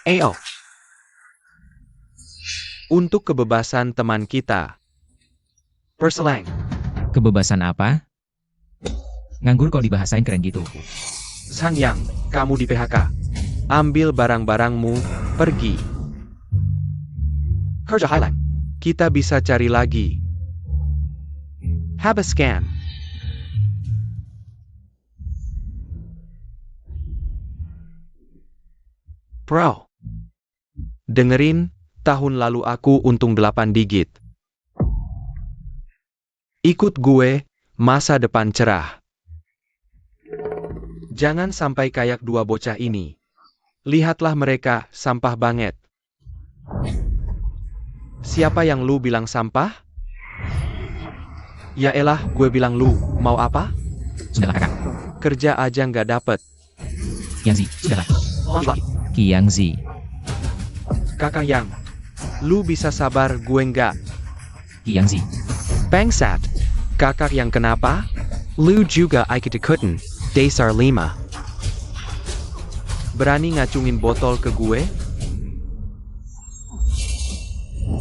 Ayo. Untuk kebebasan teman kita. Perselang. Kebebasan apa? Nganggur kok dibahasain keren gitu. Sangyang, kamu di PHK. Ambil barang-barangmu, pergi. Kerja hilang. Kita bisa cari lagi. Have a scan. Bro. Dengerin, tahun lalu aku untung 8 digit. Ikut gue, masa depan cerah. Jangan sampai kayak dua bocah ini. Lihatlah mereka, sampah banget. Siapa yang lu bilang sampah? Ya elah, gue bilang lu, mau apa? Sudahlah kakak. Kerja aja nggak dapet. Yang Zi, sudahlah. Lanjut. Yang Zi. Kakak Yang, lu bisa sabar, gue nggak. Yang Zi. Bangsat. Kakak Yang kenapa? Lu juga ikut-ikutan, dasar 5. Berani ngacungin botol ke gue?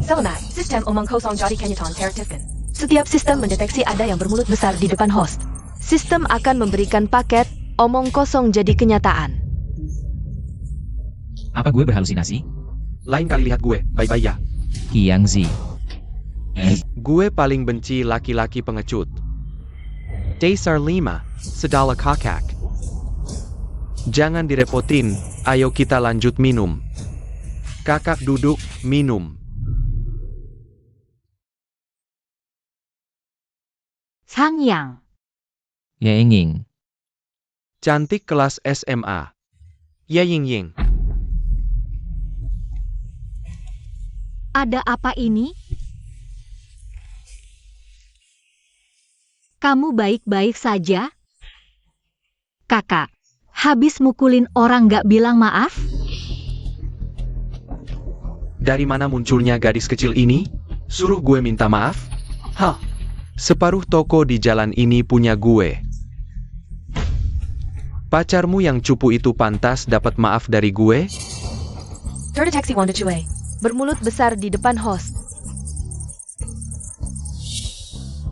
Selamat, sistem omong kosong jadi kenyataan teraktifkan. Setiap sistem mendeteksi ada yang bermulut besar di depan host. Sistem akan memberikan paket omong kosong jadi kenyataan. Apa gue berhalusinasi? Lain kali lihat gue, bye-bye ya. Yang Zi. Gue paling benci laki-laki pengecut. Dasar 5, sedala kakak. Jangan direpotin, ayo kita lanjut minum. Kakak duduk, minum. Sangyang. Ying. Cantik kelas SMA. Ya Ying Ying. Ada apa ini? Kamu baik-baik saja? Kakak, habis mukulin orang gak bilang maaf? Dari mana munculnya gadis kecil ini? Suruh gue minta maaf? Hah? Separuh toko di jalan ini punya gue. Pacarmu yang cupu itu pantas dapat maaf dari gue? Terdeteksi Wanda Cue. Bermulut besar di depan host.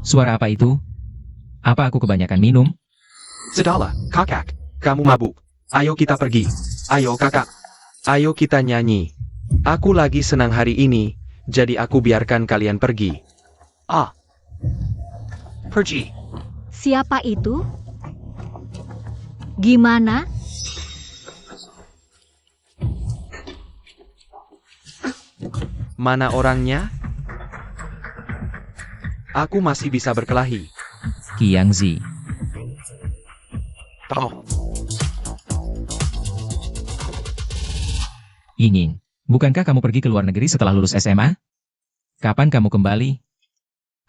Suara apa itu? Apa aku kebanyakan minum? Sedala, kakak. Kamu mabuk. Ayo kita pergi. Ayo kakak. Ayo kita nyanyi. Aku lagi senang hari ini, jadi aku biarkan kalian pergi. Ah. Pergi. Siapa itu? Gimana? Mana orangnya? Aku masih bisa berkelahi. Yang Zi. Toh. Ying. Bukankah kamu pergi ke luar negeri setelah lulus SMA? Kapan kamu kembali?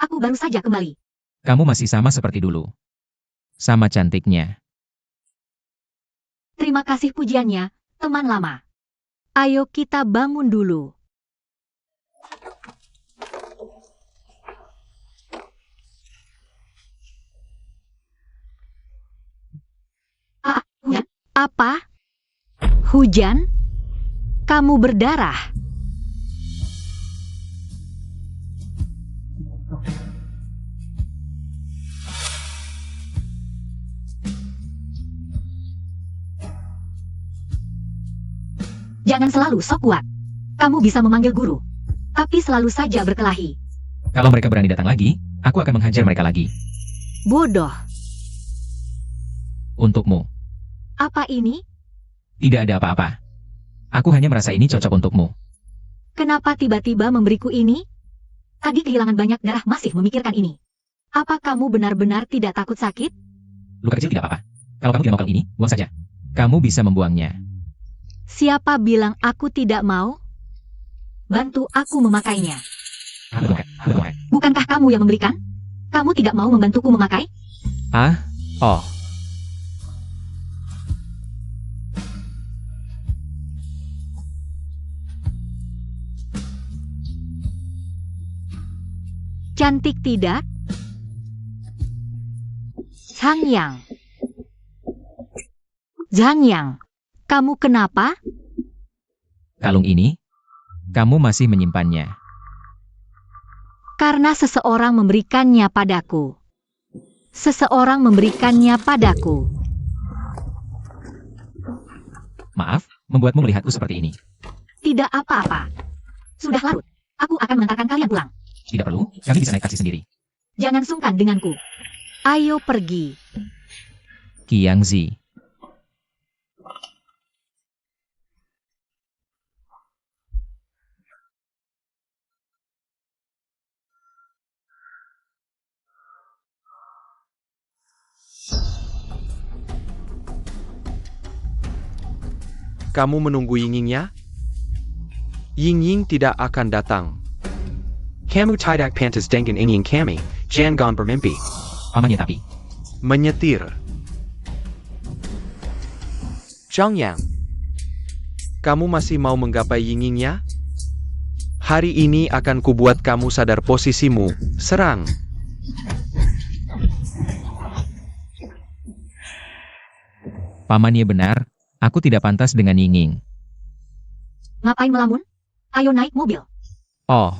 Aku baru saja kembali. Kamu masih sama seperti dulu. Sama cantiknya. Terima kasih pujiannya, teman lama. Ayo kita bangun dulu. Apa? Hujan? Kamu berdarah? Jangan selalu sok kuat. Kamu bisa memanggil guru, tapi selalu saja berkelahi. Kalau mereka berani datang lagi, aku akan menghajar mereka lagi. Bodoh. Untukmu. Apa ini? Tidak ada apa-apa. Aku hanya merasa ini cocok untukmu. Kenapa tiba-tiba memberiku ini? Tadi kehilangan banyak darah masih memikirkan ini. Apa kamu benar-benar tidak takut sakit? Luka kecil tidak apa-apa. Kalau kamu tidak mau kalau ini, buang saja. Kamu bisa membuangnya. Siapa bilang aku tidak mau? Bantu aku memakainya. Bukankah kamu yang membelikan? Kamu tidak mau membantuku memakai? Ah? Oh. Cantik tidak? Sangyang. Sangyang, kamu kenapa? Kalung ini, kamu masih menyimpannya. Karena seseorang memberikannya padaku. Seseorang memberikannya padaku. Maaf, membuatmu melihatku seperti ini. Tidak apa-apa. Sudah larut. Aku akan mengantarkan kalian pulang. Tidak perlu, kami bisa naik taksi sendiri. Jangan sungkan denganku. Ayo pergi. Qiang Zi. Kamu menunggu Yingying-nya? Yingying tidak akan datang. Kamu tidak pantas dengan Yingying kami, jangan bermimpi. Pamannya tapi. Menyetir. Zhang Yang. Kamu masih mau menggapai Yingying-nya? Hari ini akan kubuat kamu sadar posisimu. Serang. Pamannya benar, aku tidak pantas dengan Yingying. Ngapain melamun? Ayo naik mobil. Oh,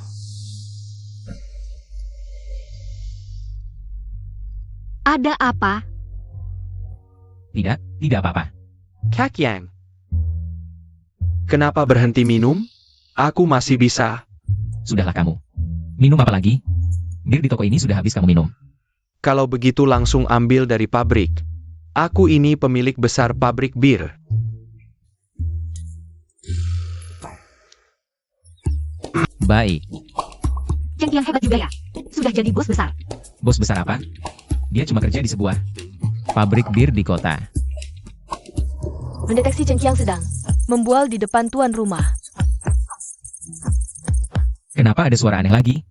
Ada apa? Tidak apa-apa. Kak Yang. Kenapa berhenti minum? Aku masih bisa. Sudahlah kamu. Minum apa lagi? Bir di toko ini sudah habis kamu minum. Kalau begitu langsung ambil dari pabrik. Aku ini pemilik besar pabrik bir. Baik. Cheng Qiang hebat juga ya. Sudah jadi bos besar. Bos besar apa? Dia cuma kerja di sebuah pabrik bir di kota. Mendeteksi Cheng Qiang sedang membual di depan tuan rumah. Kenapa ada suara aneh lagi?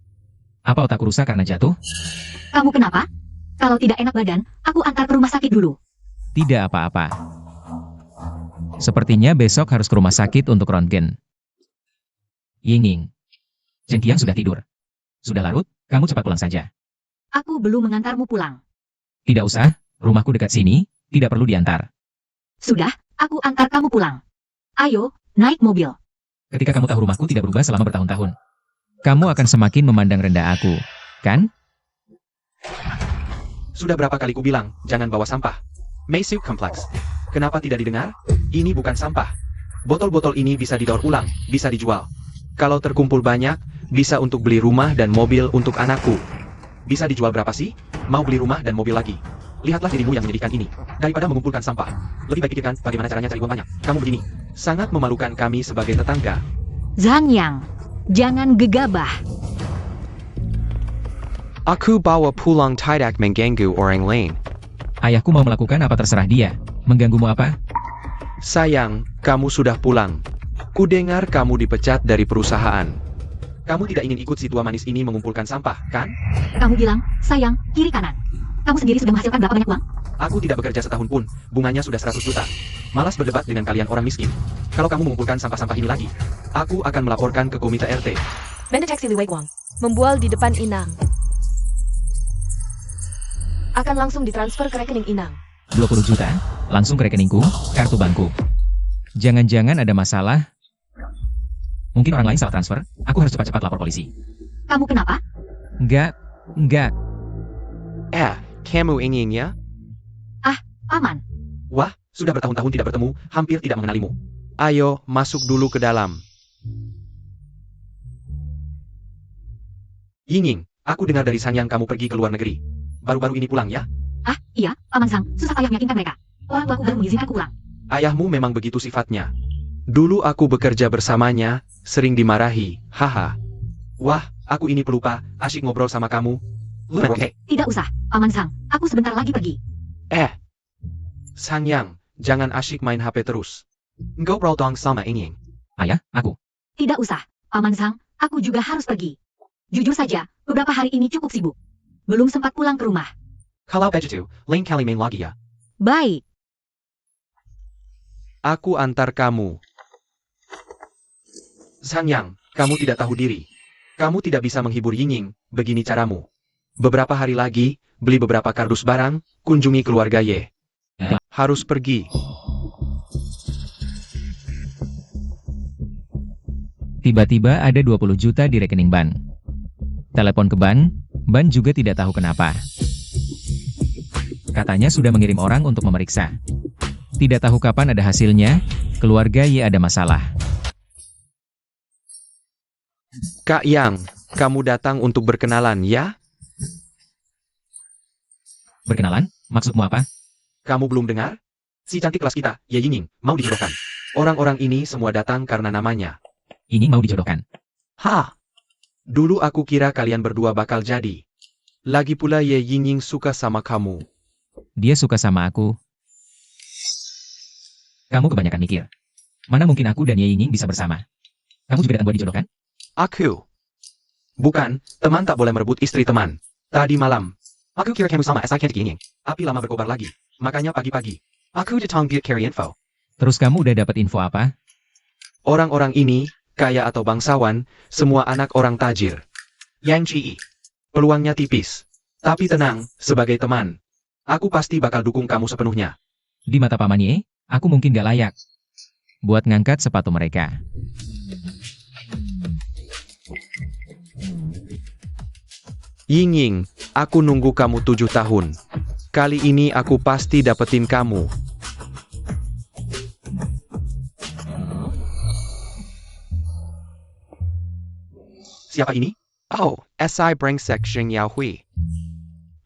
Apa otakku rusak karena jatuh? Kamu kenapa? Kalau tidak enak badan, aku antar ke rumah sakit dulu. Tidak apa-apa. Sepertinya besok harus ke rumah sakit untuk röntgen. Yingying. Cheng Qiang sudah tidur. Sudah larut, kamu cepat pulang saja. Aku belum mengantarmu pulang. Tidak usah, rumahku dekat sini, tidak perlu diantar. Sudah, aku antar kamu pulang. Ayo, naik mobil. Ketika kamu tahu rumahku tidak berubah selama bertahun-tahun, kamu akan semakin memandang rendah aku, kan? Sudah berapa kali ku bilang, jangan bawa sampah. Meisuk kompleks. Kenapa tidak didengar? Ini bukan sampah. Botol-botol ini bisa didaur ulang, bisa dijual. Kalau terkumpul banyak, bisa untuk beli rumah dan mobil untuk anakku. Bisa dijual berapa sih? Mau beli rumah dan mobil lagi. Lihatlah dirimu yang menyedihkan ini. Daripada mengumpulkan sampah. Lebih baik pikirkan bagaimana caranya cari uang banyak. Kamu begini. Sangat memalukan kami sebagai tetangga. Zhang Yang, jangan gegabah. Aku bawa pulang tidak mengganggu orang lain. Ayahku mau melakukan apa terserah dia. Mengganggumu apa? Sayang, kamu sudah pulang. Ku dengar kamu dipecat dari perusahaan. Kamu tidak ingin ikut si tua manis ini mengumpulkan sampah, kan? Kamu bilang, sayang, kiri kanan. Kamu sendiri sudah menghasilkan berapa banyak uang? Aku tidak bekerja setahun pun, bunganya sudah 100 juta. Malas berdebat dengan kalian orang miskin. Kalau kamu mengumpulkan sampah-sampah ini lagi, aku akan melaporkan ke komite RT. Mendeteksi Li Weiquang membual di depan Inang. Akan langsung ditransfer ke rekening Inang. 20 juta, langsung ke rekeningku, kartu bankku. Jangan-jangan ada masalah. Mungkin orang lain salah transfer, aku harus cepat-cepat lapor polisi. Kamu kenapa? Enggak. Kamu inginnya? Aman. Wah, sudah bertahun-tahun tidak bertemu, hampir tidak mengenalimu. Ayo, masuk dulu ke dalam. Yingying, aku dengar dari Sang Yang kamu pergi ke luar negeri. Baru-baru ini pulang ya? Iya, Paman Sang, susah payah meyakinkan mereka. Orang tuaku baru mengizinkan aku pulang. Ayahmu memang begitu sifatnya. Dulu aku bekerja bersamanya, sering dimarahi, haha. Wah, aku ini pelupa, asyik ngobrol sama kamu. Oke. Tidak usah, Paman Sang, aku sebentar lagi pergi. Sang Yang, jangan asyik main HP terus. Ngobrol dong sama Yingying. Ayah, aku. Tidak usah, Paman Sang, aku juga harus pergi. Jujur saja, beberapa hari ini cukup sibuk. Belum sempat pulang ke rumah. Kalau begitu, lain kali main lagi ya. Baik. Aku antar kamu. Sang Yang, kamu tidak tahu diri. Kamu tidak bisa menghibur Yingying, begini caramu. Beberapa hari lagi, beli beberapa kardus barang, kunjungi keluarga Ye. Harus pergi. Tiba-tiba ada 20 juta di rekening Ban. Telepon ke Ban juga tidak tahu kenapa. Katanya sudah mengirim orang untuk memeriksa. Tidak tahu kapan ada hasilnya, keluarga Ye ada masalah. Kak Yang, kamu datang untuk berkenalan ya? Berkenalan? Maksudmu apa? Kamu belum dengar? Si cantik kelas kita, Ye Yingying, mau dijodohkan. Orang-orang ini semua datang karena namanya. Ini mau dijodohkan. Hah? Dulu aku kira kalian berdua bakal jadi. Lagi pula Ye Yingying suka sama kamu. Dia suka sama aku. Kamu kebanyakan mikir. Mana mungkin aku dan Ye Yingying bisa bersama? Kamu juga datang buat dijodohkan? Aku. Bukan, teman tak boleh merebut istri teman. Tadi malam, aku kira kamu sama SI cantik Yingying. Api lama berkobar lagi. Makanya pagi-pagi, aku datang biar cari info. Terus kamu udah dapat info apa? Orang-orang ini, kaya atau bangsawan, semua anak orang tajir. Yang Ci, peluangnya tipis. Tapi tenang, sebagai teman, aku pasti bakal dukung kamu sepenuhnya. Di mata Paman Ye, aku mungkin gak layak buat ngangkat sepatu mereka. Yingying, aku nunggu kamu 7 tahun. Kali ini aku pasti dapetin kamu. Siapa ini? Oh, SI brengsek Xing Yaohui.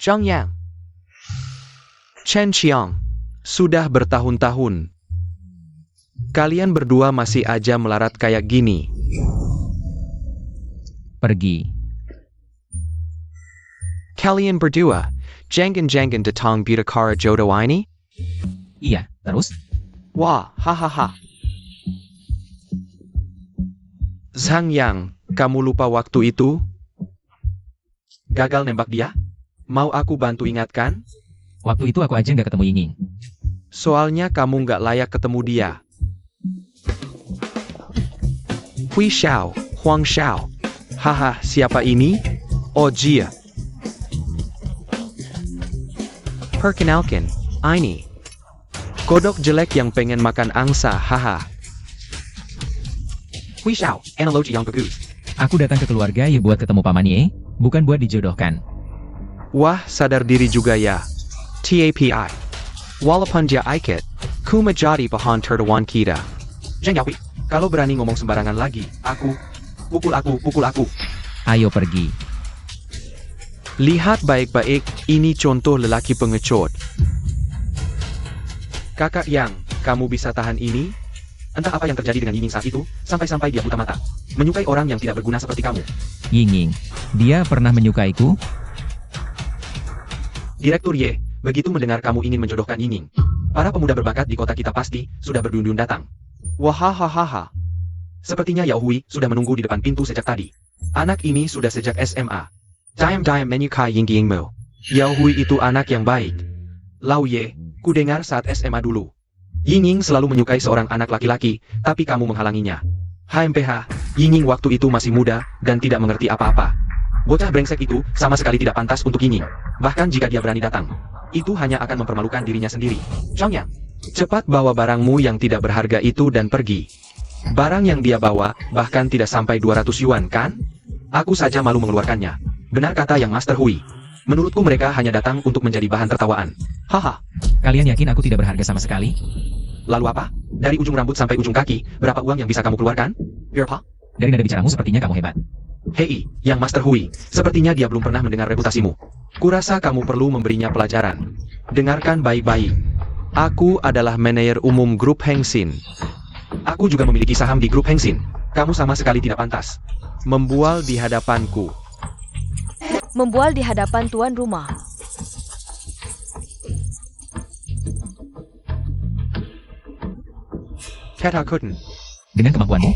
Zhang Yang. Chen Qiang. Sudah bertahun-tahun. Kalian berdua masih aja melarat kayak gini. Pergi. Kalian berdua, jangan-jangan datang bicara jodoh ini? Iya, terus? Wah, hahaha. Zhang Yang, kamu lupa waktu itu? Gagal nembak dia? Mau aku bantu ingatkan? Waktu itu aku aja nggak ketemu Yingying. Soalnya kamu nggak layak ketemu dia. Hui Xiao, Huang Xiao. Haha, siapa ini? Oh Jia. Perkenalkan, ini. Kodok jelek yang pengen makan angsa, haha. Hui Xiao, analogi yang bagus. Aku datang ke keluarga Ye buat ketemu Paman Ye, bukan buat dijodohkan. Wah, sadar diri juga ya. TAPI. Walaupun dia ikat, ku menjadi bahan tertawan kita. Zhang Yaohui, kalau berani ngomong sembarangan lagi, pukul aku. Ayo pergi. Lihat baik-baik, ini contoh lelaki pengecut. Kakak Yang, kamu bisa tahan ini? Entah apa yang terjadi dengan Yingying saat itu, sampai-sampai dia buta mata. Menyukai orang yang tidak berguna seperti kamu. Yingying, dia pernah menyukaiku? Direktur Ye, begitu mendengar kamu ingin menjodohkan Yingying, para pemuda berbakat di kota kita pasti sudah berduyun-duyun datang. Wahahaha. Sepertinya Yao Hui sudah menunggu di depan pintu sejak tadi. Anak ini sudah sejak SMA. Diam-diam menyukai Yingyingmu. Yao Hui itu anak yang baik. Lau Ye, ku dengar saat SMA dulu. Yingying selalu menyukai seorang anak laki-laki, tapi kamu menghalanginya. HMPH, Yingying waktu itu masih muda dan tidak mengerti apa-apa. Bocah brengsek itu sama sekali tidak pantas untuk Yingying. Bahkan jika dia berani datang, itu hanya akan mempermalukan dirinya sendiri. Zhang Yang, cepat bawa barangmu yang tidak berharga itu dan pergi. Barang yang dia bawa bahkan tidak sampai 200 yuan kan? Aku saja malu mengeluarkannya. Benar kata yang Master Hui. Menurutku mereka hanya datang untuk menjadi bahan tertawaan. Haha. Kalian yakin aku tidak berharga sama sekali? Lalu apa? Dari ujung rambut sampai ujung kaki, berapa uang yang bisa kamu keluarkan? Berapa? Dari nada bicaramu sepertinya kamu hebat. Hei, yang Master Hui, sepertinya dia belum pernah mendengar reputasimu. Kurasa kamu perlu memberinya pelajaran. Dengarkan baik-baik. Aku adalah manajer umum grup Hengxin. Aku juga memiliki saham di grup Hengxin. Kamu sama sekali tidak pantas membual di hadapanku. Membual di hadapan tuan rumah. Katakan, Dengan kemampuanmu,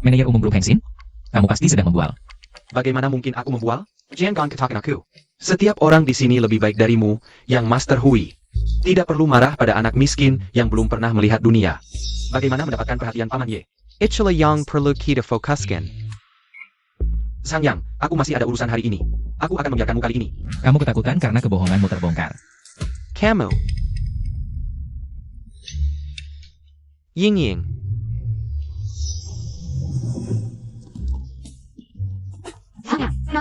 manajer umum grup Hengxin, kamu pasti sedang membual. bagaimana mungkin aku membual? Jangan katakan aku. Setiap orang di sini lebih baik darimu, yang Master Hui. Tidak perlu marah pada anak miskin yang belum pernah melihat dunia. Bagaimana mendapatkan perhatian Paman Ye? Itulah yang perlu kita fokuskan. Zhang Yang, aku masih ada urusan hari ini. Aku akan membiarkanmu kali ini. Kamu ketakutan karena kebohonganmu terbongkar. Kamu. Yingying.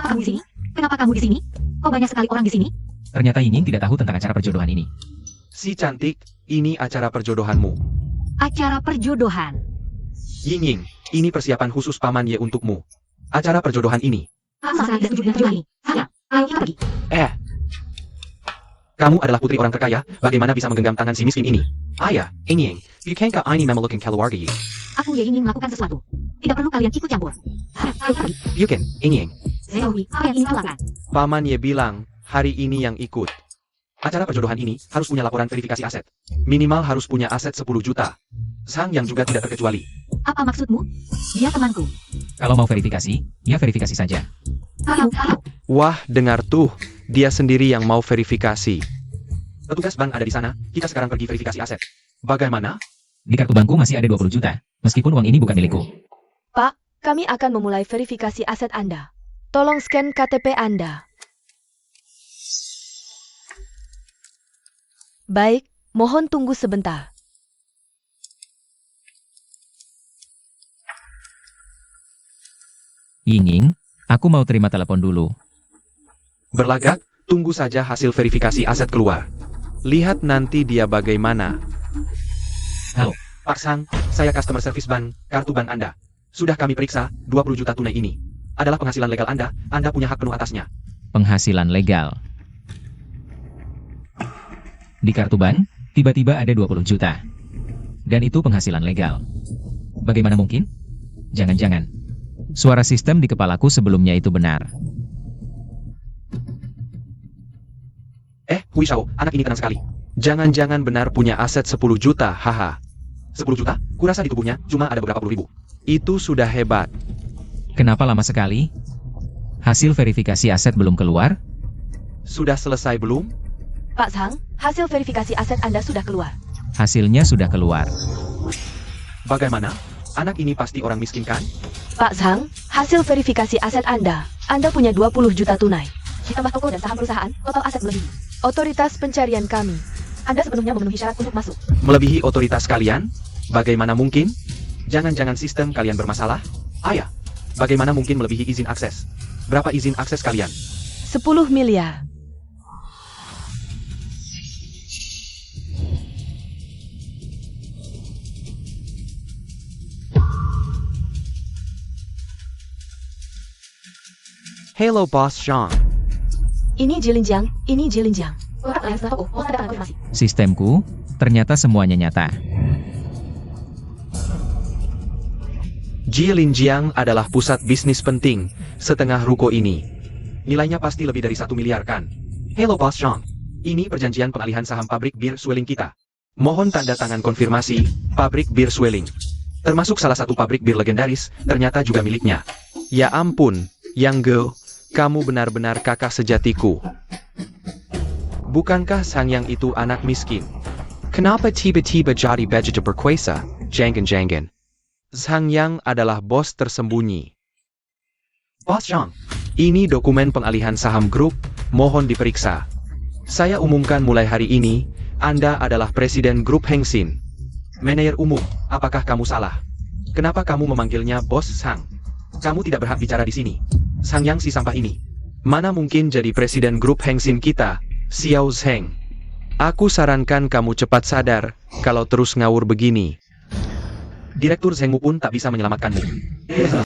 Kenapa kamu di sini? Kenapa kamu di sini? Oh, banyak sekali orang di sini. Ternyata Ying tidak tahu tentang acara perjodohan ini. Si cantik, ini acara perjodohanmu. Acara perjodohan. Ying, ini persiapan khusus Paman Ye untukmu. Acara perjodohan ini. Aku sama sekali tidak setuju dengan perjodohan ini. Sayang, ayo kita pergi. Kamu adalah putri orang terkaya, bagaimana bisa menggenggam tangan si miskin ini? Ayah, Ying, you can't ka ini memelukkan keluarga Yi. Aku ingin melakukan sesuatu. Tidak perlu kalian ikut campur. Ayo kita pergi. You can, Ying. Zeowi, apa yang ingin kau lakukan? Paman Ye bilang, hari ini yang ikut. Acara perjodohan ini harus punya laporan verifikasi aset. Minimal harus punya aset 10 juta. Sang yang juga tidak terkecuali. Apa maksudmu? Dia temanku. Kalau mau verifikasi, ya verifikasi saja. Tahu. Wah, dengar tuh, dia sendiri yang mau verifikasi. Petugas bank ada di sana, kita sekarang pergi verifikasi aset. Bagaimana? Di kartu bankku masih ada 20 juta, meskipun uang ini bukan milikku. Pak, kami akan memulai verifikasi aset Anda. Tolong scan KTP Anda. Baik, mohon tunggu sebentar. Ying, aku mau terima telepon dulu. Berlagak, tunggu saja hasil verifikasi aset keluar. Lihat nanti dia bagaimana. Halo. Pak Sang, saya customer service bank, kartu bank Anda. Sudah kami periksa, 20 juta tunai ini adalah penghasilan legal Anda punya hak penuh atasnya. Penghasilan legal. Di kartu bank, tiba-tiba ada 20 juta. Dan itu penghasilan legal. Bagaimana mungkin? Jangan-jangan. Suara sistem di kepalaku sebelumnya itu benar. Hui Shao, anak ini tenang sekali. Jangan-jangan benar punya aset 10 juta, haha. 10 juta? Kurasa di tubuhnya cuma ada beberapa puluh ribu. Itu sudah hebat. Kenapa lama sekali? Hasil verifikasi aset belum keluar? Sudah selesai belum? Pak Sang, hasil verifikasi aset Anda sudah keluar. Hasilnya sudah keluar. Bagaimana? Anak ini pasti orang miskin kan? Pak Sang, hasil verifikasi aset Anda punya 20 juta tunai. Ditambah toko dan saham perusahaan, total aset melebihi otoritas pencarian kami. Anda sepenuhnya memenuhi syarat untuk masuk. Melebihi otoritas kalian? Bagaimana mungkin? Jangan-jangan sistem kalian bermasalah? Ayah, bagaimana mungkin melebihi izin akses? Berapa izin akses kalian? 10 miliar. Hello Boss Zhang. Ini Jilinjiang, ini Jilinjiang. Orang lain setelah toko, mohon tanda tangan konfirmasi. Sistemku, ternyata semuanya nyata. Jilinjiang adalah pusat bisnis penting, setengah ruko ini. Nilainya pasti lebih dari 1 miliar kan? Hello Boss Zhang. Ini perjanjian pengalihan saham pabrik bir Swelling kita. Mohon tanda tangan konfirmasi, pabrik bir Swelling. Termasuk salah satu pabrik bir legendaris, ternyata juga miliknya. Ya ampun, Yang Ge, kamu benar-benar kakak sejatiku. Bukankah Sang Yang itu anak miskin? Kenapa tiba-tiba jadi begitu berkuasa? Jangan-jangan. Sang Yang adalah bos tersembunyi. Bos Zhang, ini dokumen pengalihan saham grup, mohon diperiksa. Saya umumkan mulai hari ini, Anda adalah presiden grup Hengsin. Manajer umum, apakah kamu salah? Kenapa kamu memanggilnya Bos Sang? Kamu tidak berhak bicara di sini. Sang Yang si sampah ini. Mana mungkin jadi presiden grup Hengsin kita, Xiao Zheng. Aku sarankan kamu cepat sadar, kalau terus ngawur begini. Direktur Zhengmu pun tak bisa menyelamatkanmu.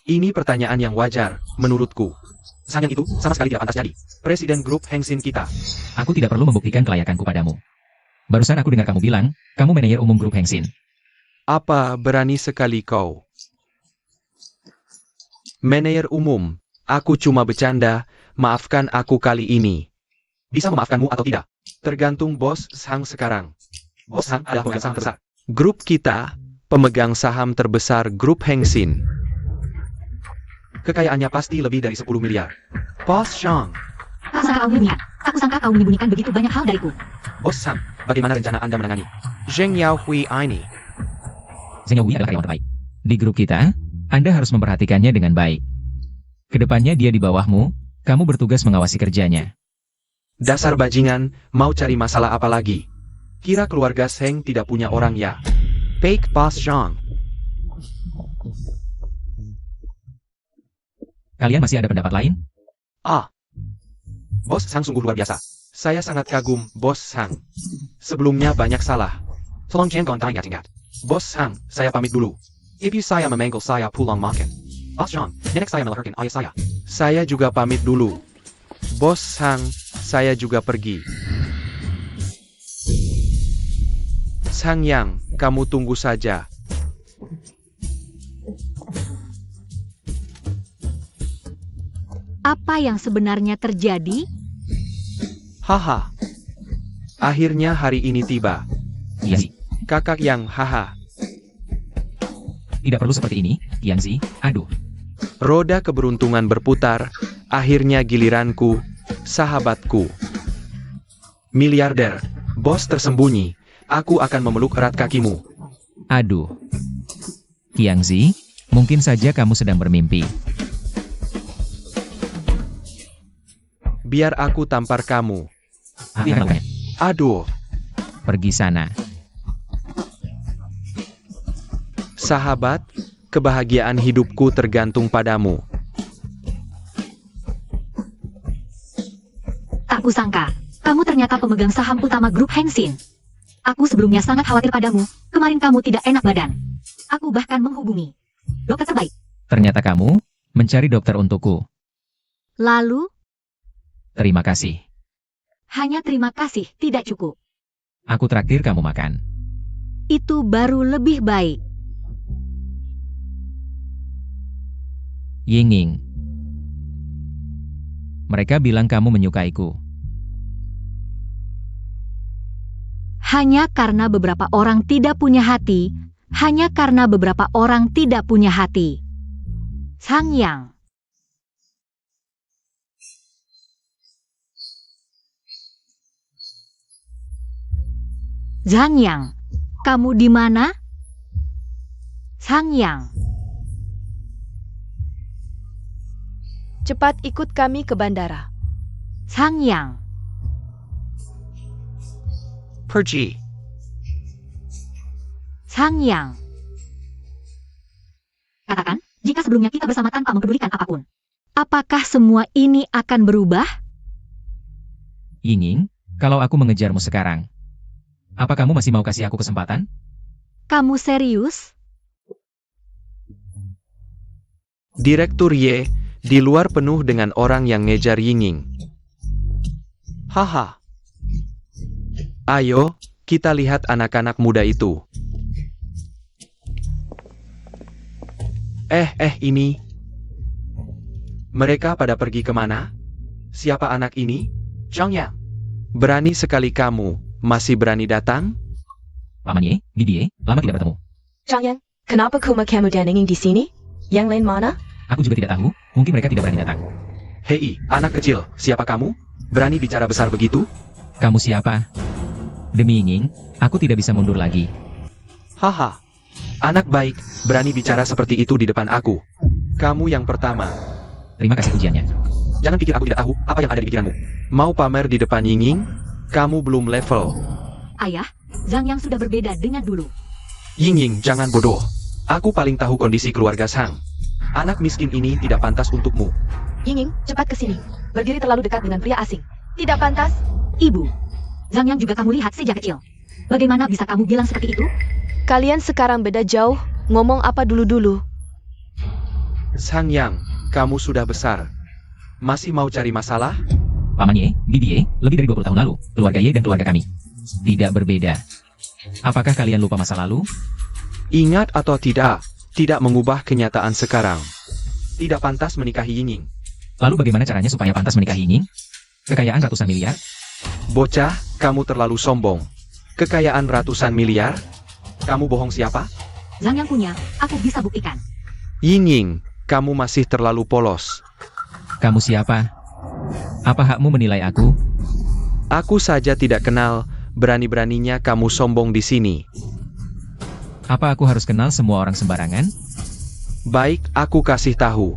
Ini pertanyaan yang wajar, menurutku. Sang Yang itu sama sekali tidak pantas jadi presiden grup Hengsin kita. Aku tidak perlu membuktikan kelayakanku padamu. Barusan aku dengar kamu bilang, kamu manajer umum grup Hengsin. Apa berani sekali kau? Manajer umum, aku cuma bercanda, maafkan aku kali ini. Bisa memaafkanmu atau tidak? Tergantung Bos Sang sekarang. Bos Sang adalah pemegang saham terbesar grup kita, pemegang saham terbesar grup Hengsin. Kekayaannya pasti lebih dari 10 miliar. Bos Sang. Aku sangka kau menyembunyikan. Aku sangka kau menyembunyikan begitu banyak hal dariku. Bos Sang, bagaimana rencana Anda menangani Zheng Yaohui ini? Zheng Yaohui adalah karyawan terbaik. Di grup kita, Anda harus memperhatikannya dengan baik. Kedepannya dia di bawahmu, kamu bertugas mengawasi kerjanya. Dasar bajingan, mau cari masalah apa lagi? Kira keluarga Zheng tidak punya orang ya? Fake Boss Zhang. Kalian masih ada pendapat lain? Bos Sang sungguh luar biasa. Saya sangat kagum, Bos Sang. Sebelumnya banyak salah. Tolong jangan ingat. Bos Sang, saya pamit dulu. Ibu saya memanggil saya pulang makan. Bos John, nenek saya melahirkan ayah saya. Saya juga pamit dulu. Bos Sang, saya juga pergi. Sang Yang, kamu tunggu saja. Apa yang sebenarnya terjadi? Haha. Akhirnya hari ini tiba. Iya sih. Kakak Yang, haha. Tidak perlu seperti ini, Yang Zi. Aduh. Roda keberuntungan berputar, akhirnya giliranku, sahabatku. Miliarder, bos tersembunyi, aku akan memeluk erat kakimu. Aduh. Yang Zi, mungkin saja kamu sedang bermimpi. Biar aku tampar kamu. Lihat, Aduh, pergi sana. sahabat, kebahagiaan hidupku tergantung padamu. Tak kusangka, kamu ternyata pemegang saham utama grup Heng Sin. Aku sebelumnya sangat khawatir padamu, kemarin kamu tidak enak badan. Aku bahkan menghubungi dokter terbaik. Ternyata kamu mencari dokter untukku. Lalu, Terima kasih. hanya terima kasih tidak cukup. Aku traktir kamu makan. Itu baru lebih baik. Ying-ying. Mereka bilang kamu menyukaiku. Hanya karena beberapa orang tidak punya hati, hanya karena beberapa orang tidak punya hati. Sang Yang. Sang Yang, kamu di mana? Sang Yang. Cepat ikut kami ke bandara. Sang Yang. Pergi. Sang Yang. Katakan, jika sebelumnya kita bersama tanpa mempedulikan apapun. Apakah semua ini akan berubah? Ying-ying, kalau aku mengejarmu sekarang, apa kamu masih mau kasih aku kesempatan? Kamu serius? Direktur Y, di luar penuh dengan orang yang ngejar Ying-ying. Haha. Ayo, kita lihat anak-anak muda itu. Ini. Mereka pada pergi kemana? Siapa anak ini? Zhang Yang. Berani sekali kamu, masih berani datang? Paman Ye, Bibi Ye, lama tidak bertemu. Zhang Yang, kenapa kamu dan Ying di sini? Yang lain mana? Aku juga tidak tahu, mungkin mereka tidak berani datang. Hei, anak kecil, siapa kamu? Berani bicara besar begitu? Kamu siapa? Demi Ying-ying, aku tidak bisa mundur lagi. Haha. Anak baik, berani bicara seperti itu di depan aku. Kamu yang pertama. Terima kasih ujiannya. Jangan pikir aku tidak tahu apa yang ada di pikiranmu. Mau pamer di depan Ying-ying? Kamu belum level. Ayah, Zhang Yang sudah berbeda dengan dulu. Ying-ying, jangan bodoh. Aku paling tahu kondisi keluarga Sang. Anak miskin ini tidak pantas untukmu. Ying, cepat ke sini. Berdiri terlalu dekat dengan pria asing. Tidak pantas. Ibu, Zhang Yang juga kamu lihat sejak kecil. Bagaimana bisa kamu bilang seperti itu? Kalian sekarang beda jauh. Ngomong apa dulu-dulu? Sang Yang, kamu sudah besar. Masih mau cari masalah? Paman Ye, Bibi Ye, lebih dari 20 tahun lalu, keluarga Ye dan keluarga kami tidak berbeda. Apakah kalian lupa masa lalu? Ingat atau tidak mengubah kenyataan sekarang. Tidak pantas menikahi Ying-ying. Lalu bagaimana caranya supaya pantas menikahi Ying-ying? Kekayaan ratusan miliar? Bocah, kamu terlalu sombong. Kekayaan ratusan miliar? Kamu bohong siapa? Zhang Yang punya, aku bisa buktikan. Ying-ying, kamu masih terlalu polos. Kamu siapa? Apa hakmu menilai aku? Aku saja tidak kenal, berani-beraninya kamu sombong di sini. Apa aku harus kenal semua orang sembarangan? Baik, aku kasih tahu.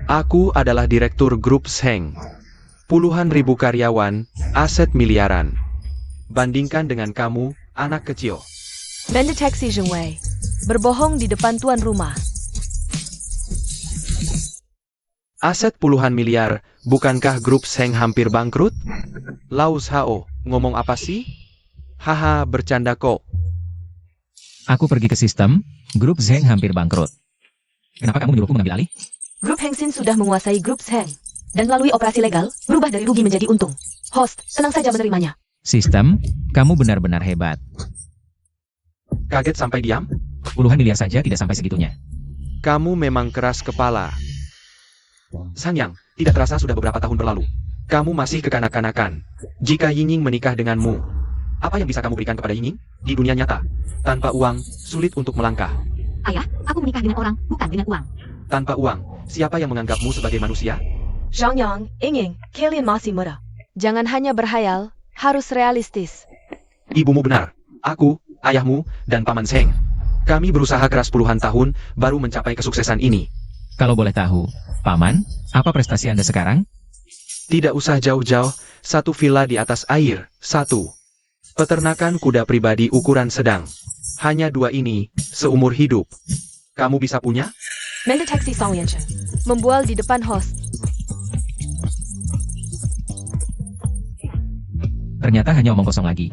Aku adalah direktur grup Sheng. Puluhan ribu karyawan, aset miliaran. Bandingkan dengan kamu, anak kecil. Mendeteksi Zheng Wei. Berbohong di depan tuan rumah. Aset puluhan miliar, bukankah grup Seng hampir bangkrut? Laus Hao, ngomong apa sih? Haha, bercanda kok. Aku pergi ke sistem, grup Zheng hampir bangkrut. Kenapa kamu menyuruhku mengambil alih? Grup Heng Sin sudah menguasai grup Heng. Dan melalui operasi legal, berubah dari rugi menjadi untung. Host, senang saja menerimanya. Sistem, kamu benar-benar hebat. Kaget sampai diam? Puluhan miliar saja tidak sampai segitunya. Kamu memang keras kepala. Sangyang, tidak terasa sudah beberapa tahun berlalu. Kamu masih kekanak-kanakan. Jika Yingning menikah denganmu, apa yang bisa kamu berikan kepada Yingning? Di dunia nyata, tanpa uang, sulit untuk melangkah. Ayah, aku menikah dengan orang, bukan dengan uang. Tanpa uang, siapa yang menganggapmu sebagai manusia? Zhang Yang, Yingning, kalian masih muda. Jangan hanya berhayal, harus realistis. Ibumu benar. Aku, ayahmu, dan Paman Seng. Kami berusaha keras puluhan tahun, baru mencapai kesuksesan ini. Kalau boleh tahu, Paman, apa prestasi Anda sekarang? Tidak usah jauh-jauh, satu villa di atas air, satu. Peternakan kuda pribadi ukuran sedang. Hanya dua ini, seumur hidup. Kamu bisa punya? Mendeteksi Song Yanchen. Membual di depan host. Ternyata hanya omong kosong lagi.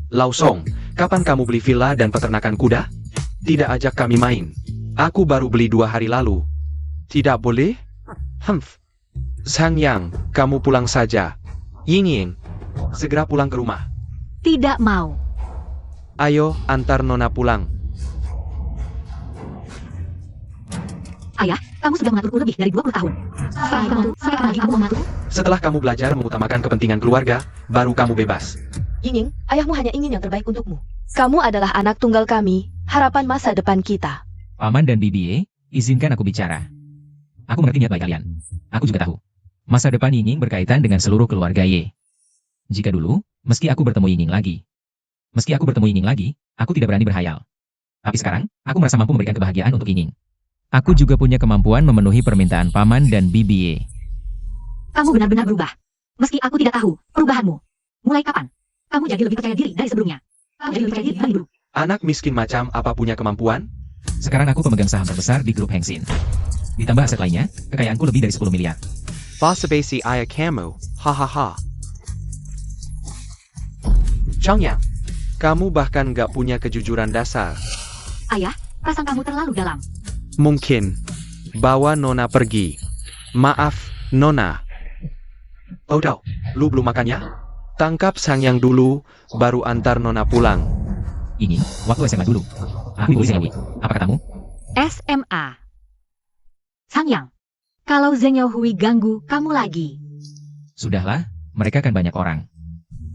Lau Song, kapan kamu beli villa dan peternakan kuda? Tidak ajak kami main. Aku baru beli 2 hari lalu. Tidak boleh? Sang Yang, kamu pulang saja. Yingning, segera pulang ke rumah. Tidak mau. Ayo, antar Nona pulang. Ayah, kamu sudah mengaturku lebih dari 20 tahun. Sampai kapan lagi kamu mengatur? Setelah kamu belajar mengutamakan kepentingan keluarga, baru kamu bebas. Yingning, ayahmu hanya ingin yang terbaik untukmu. Kamu adalah anak tunggal kami, harapan masa depan kita. Paman dan Bibi, izinkan aku bicara. Aku mengerti niat baik kalian. Aku juga tahu. Masa depan Yingning berkaitan dengan seluruh keluarga Ye. Jika dulu, meski aku bertemu Yingning lagi, aku tidak berani berhayal. Tapi sekarang, aku merasa mampu memberikan kebahagiaan untuk Yingning. Aku juga punya kemampuan memenuhi permintaan Paman dan Bibi. Kamu benar-benar berubah. Meski aku tidak tahu perubahanmu. Mulai kapan? Kamu jadi lebih percaya diri dari sebelumnya. Kamu jadi lebih percaya diri dari dulu. Anak miskin macam apa punya kemampuan? Sekarang aku pemegang saham terbesar di grup Heng Sin. Ditambah aset lainnya, kekayaanku lebih dari 10 miliar. Basa-basi ayah kamu, hahaha. Zhang Yang, kamu bahkan gak punya kejujuran dasar. Ayah, perasaan kamu terlalu dalam. Mungkin. Bawa Nona pergi. Maaf, Nona. Odo, lu belum makan ya? Tangkap Sang Yang dulu, baru antar Nona pulang. Ini, waktu SMA dulu. Aku boleh Zeng Yaoi. Apa katamu? SMA. Sangyang, kalau Zeng Yaohui ganggu kamu lagi. Sudahlah, mereka kan banyak orang.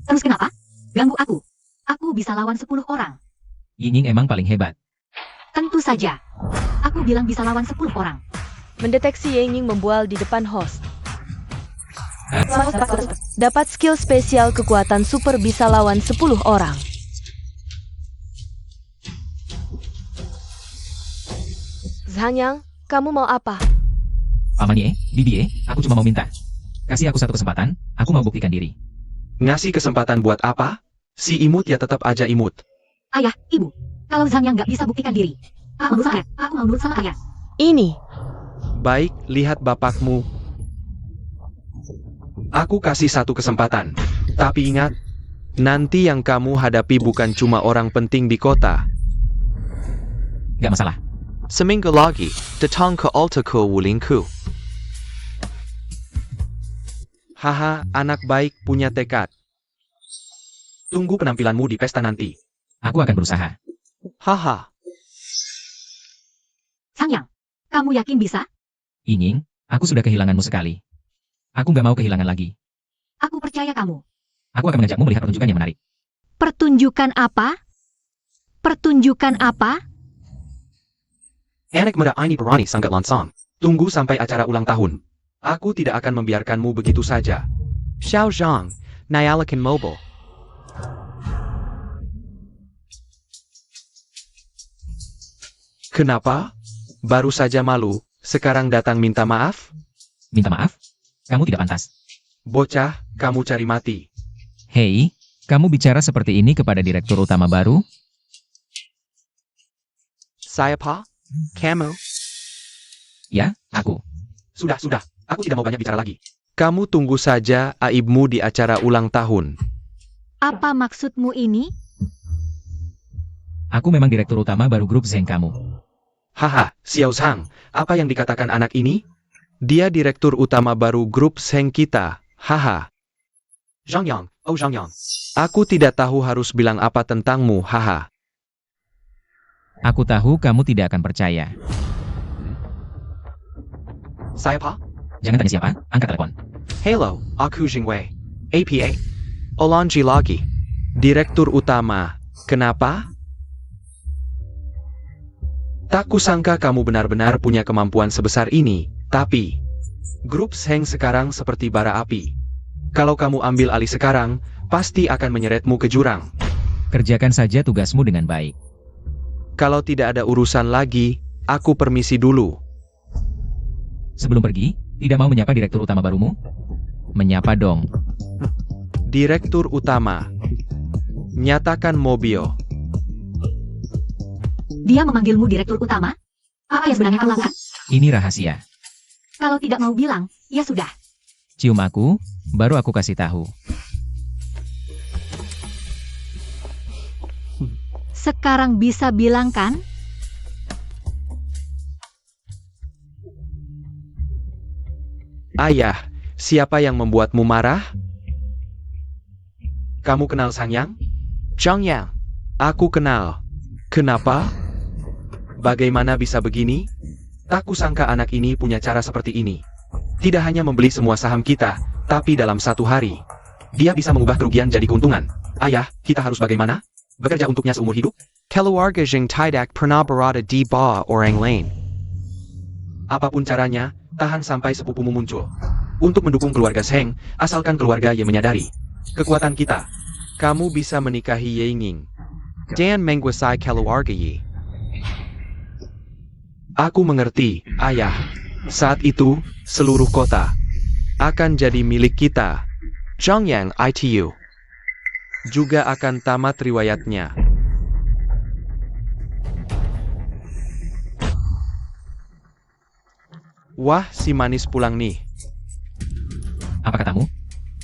Terus kenapa? Ganggu aku. Aku bisa lawan 10 orang. Yingning emang paling hebat. Tentu saja. Aku bilang bisa lawan 10 orang. Mendeteksi Yingning membual di depan host. Dapat skill spesial kekuatan super bisa lawan 10 orang. Zhang Yang, kamu mau apa? Paman Ye, Bibi Ye, aku cuma mau minta. Kasih aku satu kesempatan, aku mau buktikan diri. Ngasih kesempatan buat apa? Si imut ya tetap aja imut. Ayah, ibu, kalau Zhang Yang nggak bisa buktikan diri, aku mau nurut sama kalian. Ini. Baik, lihat bapakmu. Aku kasih satu kesempatan. Tapi ingat, nanti yang kamu hadapi bukan cuma orang penting di kota. Gak masalah. Seminggu lagi, datang ke altar ke Wulingku. Haha, anak baik punya tekad. Tunggu penampilanmu di pesta nanti. Aku akan berusaha. Haha. Sangyang, kamu yakin bisa? Yingning, aku sudah kehilanganmu sekali. Aku gak mau kehilangan lagi. Aku percaya kamu. Aku akan mengajakmu melihat pertunjukan yang menarik. Pertunjukan apa? Pertunjukan apa? Anak muda ini berani sangat lansang. Tunggu sampai acara ulang tahun. Aku tidak akan membiarkanmu begitu saja. Xiao Zhang, nyalakan mobil. Kenapa? Baru saja malu, sekarang datang minta maaf? Minta maaf? Kamu tidak pantas. Bocah, kamu cari mati. Hei, kamu bicara seperti ini kepada direktur utama baru? Saya Pak? Kamu? Ya, aku. Sudah. Aku tidak mau banyak bicara lagi. Kamu tunggu saja aibmu di acara ulang tahun. Apa maksudmu ini? Aku memang direktur utama baru grup Zeng kamu. Haha, Xiao Zhang, apa yang dikatakan anak ini? Dia direktur utama baru grup Zeng kita. Haha. Zhang Yang, oh Zhang Yang. Aku tidak tahu harus bilang apa tentangmu, haha. Aku tahu kamu tidak akan percaya. Siapa? Jangan tanya siapa, angkat telepon. Hello, aku Jingwei. APA. Olanji lagi. Direktur utama. Kenapa? Tak kusangka kamu benar-benar punya kemampuan sebesar ini, tapi grup Zeng sekarang seperti bara api. Kalau kamu ambil alih sekarang, pasti akan menyeretmu ke jurang. Kerjakan saja tugasmu dengan baik. Kalau tidak ada urusan lagi, aku permisi dulu. Sebelum pergi, tidak mau menyapa direktur utama barumu? Menyapa dong. Direktur utama. Nyatakan mobil. Dia memanggilmu direktur utama? Apa yang sebenarnya kau lakukan? Ini rahasia. Kalau tidak mau bilang, ya sudah. Cium aku, baru aku kasih tahu. Sekarang bisa bilang kan? Ayah, siapa yang membuatmu marah? Kamu kenal Sang Yang? Zhang Yang. Aku kenal. Kenapa? Bagaimana bisa begini? Tak kusangka anak ini punya cara seperti ini. Tidak hanya membeli semua saham kita, tapi dalam satu hari, dia bisa mengubah kerugian jadi keuntungan. Ayah, kita harus bagaimana? Bekerja untuknya seumur hidup? Keluarga Zheng tidak pernah berada di bawah orang lain. Apapun caranya, tahan sampai sepupumu muncul. Untuk mendukung keluarga Zheng, asalkan keluarga Ye menyadari kekuatan kita. Kamu bisa menikahi Ye Ying dan menguasai keluarga Ye. Aku mengerti, ayah. Saat itu, seluruh kota akan jadi milik kita. Zhang Yang ITU juga akan tamat riwayatnya. Wah, si manis pulang nih. Apa katamu?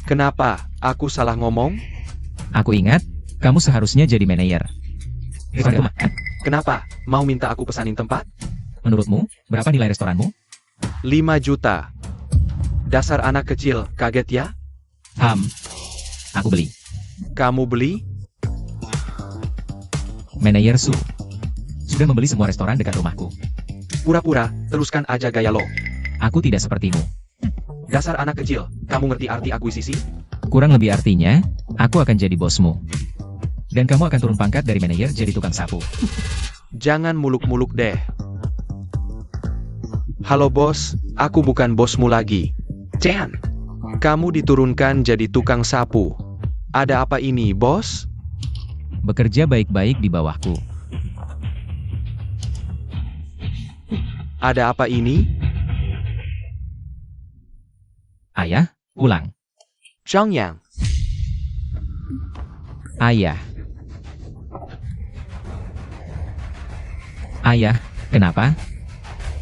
Kenapa? Aku salah ngomong? Aku ingat, kamu seharusnya jadi manajer. Kenapa? Mau minta aku pesanin tempat? Menurutmu, berapa nilai restoranmu? 5 juta. Dasar anak kecil, kaget ya? Aku beli. Kamu beli? Manajer Su sudah membeli semua restoran dekat rumahku. Pura-pura, teruskan aja gaya lo. Aku tidak sepertimu. Dasar anak kecil, kamu ngerti arti akuisisi? Kurang lebih artinya, aku akan jadi bosmu. Dan kamu akan turun pangkat dari manajer jadi tukang sapu. Jangan muluk-muluk deh. Halo bos, aku bukan bosmu lagi. Dan, kamu diturunkan jadi tukang sapu. Ada apa ini, bos? Bekerja baik-baik di bawahku. Ada apa ini? Ayah, ulang. Zhang Yang. Ayah. Ayah, kenapa?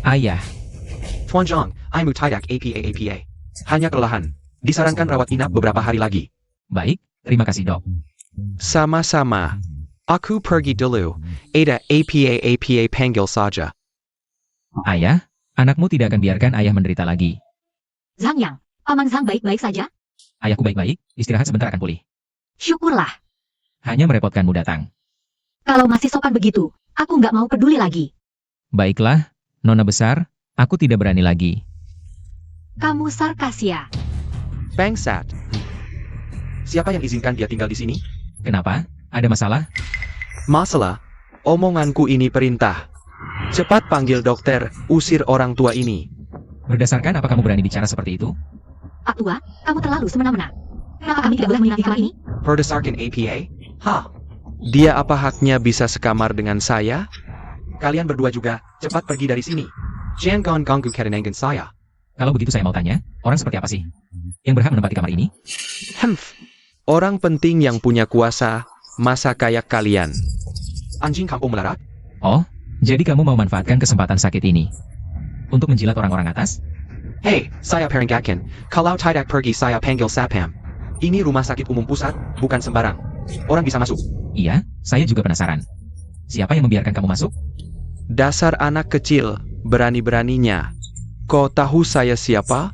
Ayah. Tuan Zhang, I'm tidak APA. Hanya kelelahan. Disarankan rawat inap beberapa hari lagi. Baik, terima kasih dok. Sama-sama. Aku pergi dulu. Ada APA panggil saja. Ayah, anakmu tidak akan biarkan ayah menderita lagi. Zhang Yang, Paman Zhang baik-baik saja? Ayahku baik-baik, istirahat sebentar akan pulih. Syukurlah. Hanya merepotkanmu datang. Kalau masih sopan begitu, aku nggak mau peduli lagi. Baiklah, Nona besar, aku tidak berani lagi. Kamu sarkas ya? Bangsat. Siapa yang izinkan dia tinggal di sini? Kenapa? Ada masalah? Masalah? Omonganku ini perintah. Cepat panggil dokter, usir orang tua ini. Berdasarkan apa kamu berani bicara seperti itu? Pak Tua, kamu terlalu semena-mena. Kenapa kami tidak boleh menginap di kamar ini? Berdasarkan APA? Hah? Dia apa haknya bisa sekamar dengan saya? Kalian berdua juga, cepat pergi dari sini. Jangan ganggu ketenangan saya. Kalau begitu saya mau tanya, orang seperti apa sih yang berhak menempati kamar ini? Orang penting yang punya kuasa, masa kayak kalian. Anjing kampung melarat? Oh, jadi kamu mau manfaatkan kesempatan sakit ini untuk menjilat orang-orang atas? Hei, saya Peringatkan. Kalau tidak pergi saya panggil Sapam. Ini rumah sakit umum pusat, bukan sembarang. Orang bisa masuk. Iya, saya juga penasaran. Siapa yang membiarkan kamu masuk? Dasar anak kecil, berani-beraninya. Kau tahu saya siapa?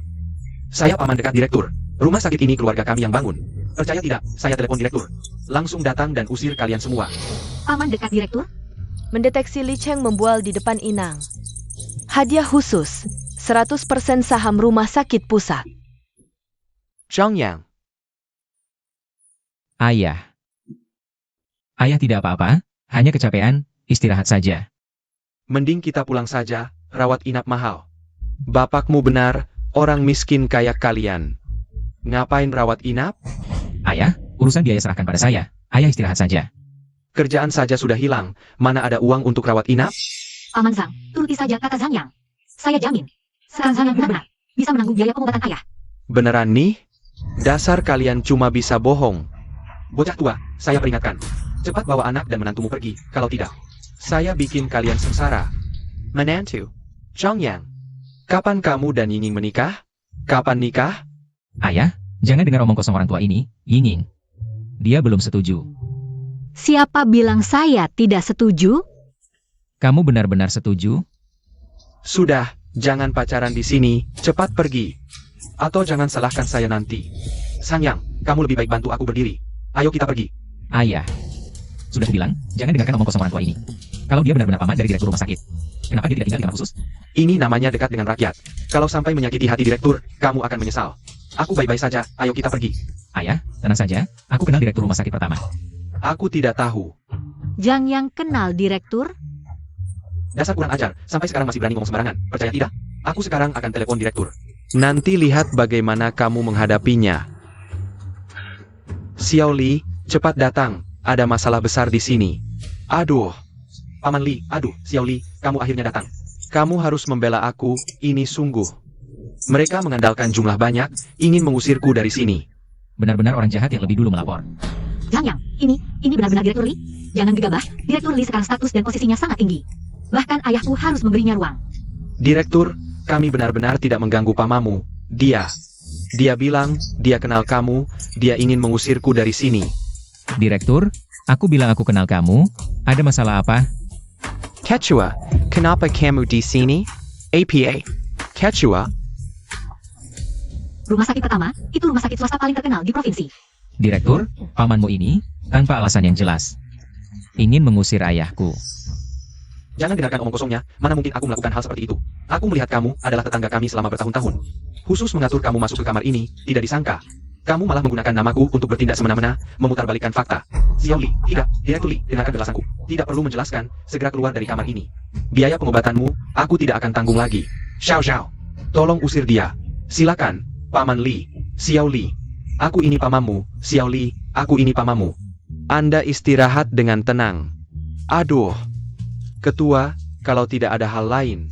Saya paman dekat direktur. Rumah sakit ini keluarga kami yang bangun. Percaya tidak, saya telepon direktur. Langsung datang dan usir kalian semua. Paman dekat direktur? Mendeteksi Li Cheng membual di depan Inang. Hadiah khusus, 100% saham rumah sakit pusat. Zhang Yang. Ayah. Ayah tidak apa-apa, hanya kecapean, istirahat saja. Mending kita pulang saja, rawat inap mahal. Bapakmu benar, orang miskin kayak kalian. Ngapain rawat inap? Ayah, urusan biaya serahkan pada saya. Ayah istirahat saja. Kerjaan saja sudah hilang, mana ada uang untuk rawat inap? Paman Zhang, turuti saja kata Zhang Yang. Saya jamin, sekarang Zhang Yang benar-benar bisa menanggung biaya pengobatan ayah. Beneran nih? Dasar kalian cuma bisa bohong. Bocah tua, saya peringatkan. Cepat bawa anak dan menantumu pergi, kalau tidak, saya bikin kalian sengsara. Menantu, Zhang Yang, kapan kamu dan Yinging menikah? Kapan nikah? Ayah, jangan dengar omong kosong orang tua ini, Yinging. Dia belum setuju. Siapa bilang saya tidak setuju? Kamu benar-benar setuju? Sudah, jangan pacaran di sini, cepat pergi. Atau jangan salahkan saya nanti. Sang Yang, kamu lebih baik bantu aku berdiri. Ayo kita pergi. Ayah. Sudah bilang, jangan dengarkan omong kosong orang tua ini. Kalau dia benar-benar paman dari direktur rumah sakit, kenapa dia tidak tinggal di kamar khusus? Ini namanya dekat dengan rakyat. Kalau sampai menyakiti hati direktur, kamu akan menyesal. Aku baik-baik saja, ayo kita pergi. Ayah, tenang saja, aku kenal direktur rumah sakit pertama. Aku tidak tahu. Zhang Yang kenal direktur? Dasar kurang ajar, sampai sekarang masih berani ngomong sembarangan. Percaya tidak? Aku sekarang akan telepon direktur. Nanti lihat bagaimana kamu menghadapinya. Xiao Li, cepat datang. Ada masalah besar di sini. Aduh. Paman Li, aduh, Xiao Li, kamu akhirnya datang. Kamu harus membela aku, ini sungguh. Mereka mengandalkan jumlah banyak, ingin mengusirku dari sini. Benar-benar orang jahat yang lebih dulu melapor. Zhang Yang, ini benar-benar direktur Li? Jangan gegabah, direktur Li sekarang status dan posisinya sangat tinggi. Bahkan ayahku harus memberinya ruang. Direktur, kami benar-benar tidak mengganggu pamamu. Dia bilang, dia kenal kamu, dia ingin mengusirku dari sini. Direktur, aku bilang aku kenal kamu. Ada masalah apa? Quechua, kenapa kamu di sini? APA. Quechua, Rumah sakit pertama, itu rumah sakit swasta paling terkenal di provinsi. Direktur, pamanmu ini, tanpa alasan yang jelas, ingin mengusir ayahku. jangan dengarkan omong kosongnya, mana mungkin aku melakukan hal seperti itu. Aku melihat kamu adalah tetangga kami selama bertahun-tahun. Khusus mengatur kamu masuk ke kamar ini, tidak disangka. Kamu malah menggunakan namaku untuk bertindak semena-mena, memutarbalikkan fakta. Xiao Li, tidak, Direktur Li, dengarkan penjelasanku. Tidak perlu menjelaskan, segera keluar dari kamar ini. Biaya pengobatanmu, aku tidak akan tanggung lagi. Xiao Xiao, tolong usir dia. Silakan, Paman Li, Xiao Li. Aku ini pamanmu, Xiao Li, aku ini pamanmu. Anda istirahat dengan tenang. Aduh. Ketua, kalau tidak ada hal lain.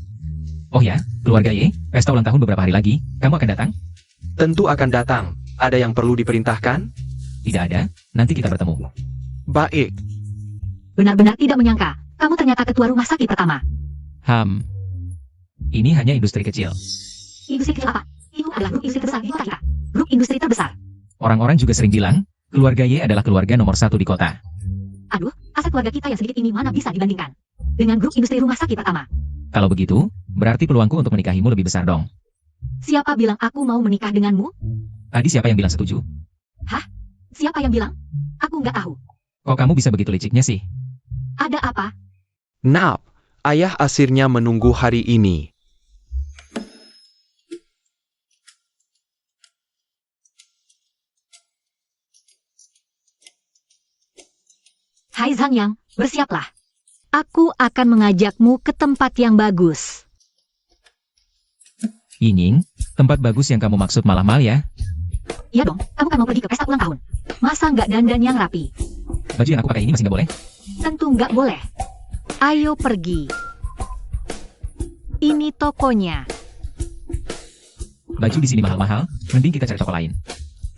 Oh ya, keluarga Ye, pesta ulang tahun beberapa hari lagi, kamu akan datang? Tentu akan datang. Ada yang perlu diperintahkan? Tidak ada, nanti kita bertemu. Baik. Benar-benar tidak menyangka, kamu ternyata ketua rumah sakit pertama. Ini hanya industri kecil. Industri kecil apa? Itu adalah grup industri terbesar di kota kita. Grup industri terbesar. Orang-orang juga sering bilang, keluarga Ye adalah keluarga nomor 1 di kota. Aduh, aset keluarga kita yang sedikit ini mana bisa dibandingkan dengan grup industri rumah sakit pertama. Kalau begitu, berarti peluangku untuk menikahimu lebih besar dong. Siapa bilang aku mau menikah denganmu? Tadi siapa yang bilang setuju? Siapa yang bilang? Aku nggak tahu. Kok kamu bisa begitu liciknya sih? Ada apa? Nap, ayah asirnya menunggu hari ini. Hai Zhang Yang, bersiaplah. Aku akan mengajakmu ke tempat yang bagus. Yinging, tempat bagus yang kamu maksud malah mal ya? Iya dong, kamu kan mau pergi ke pesta ulang tahun. Masa nggak dandan yang rapi? Baju yang aku pakai ini masih nggak boleh? Tentu nggak boleh. Ayo pergi. Ini tokonya. Baju di sini mahal-mahal, mending kita cari toko lain.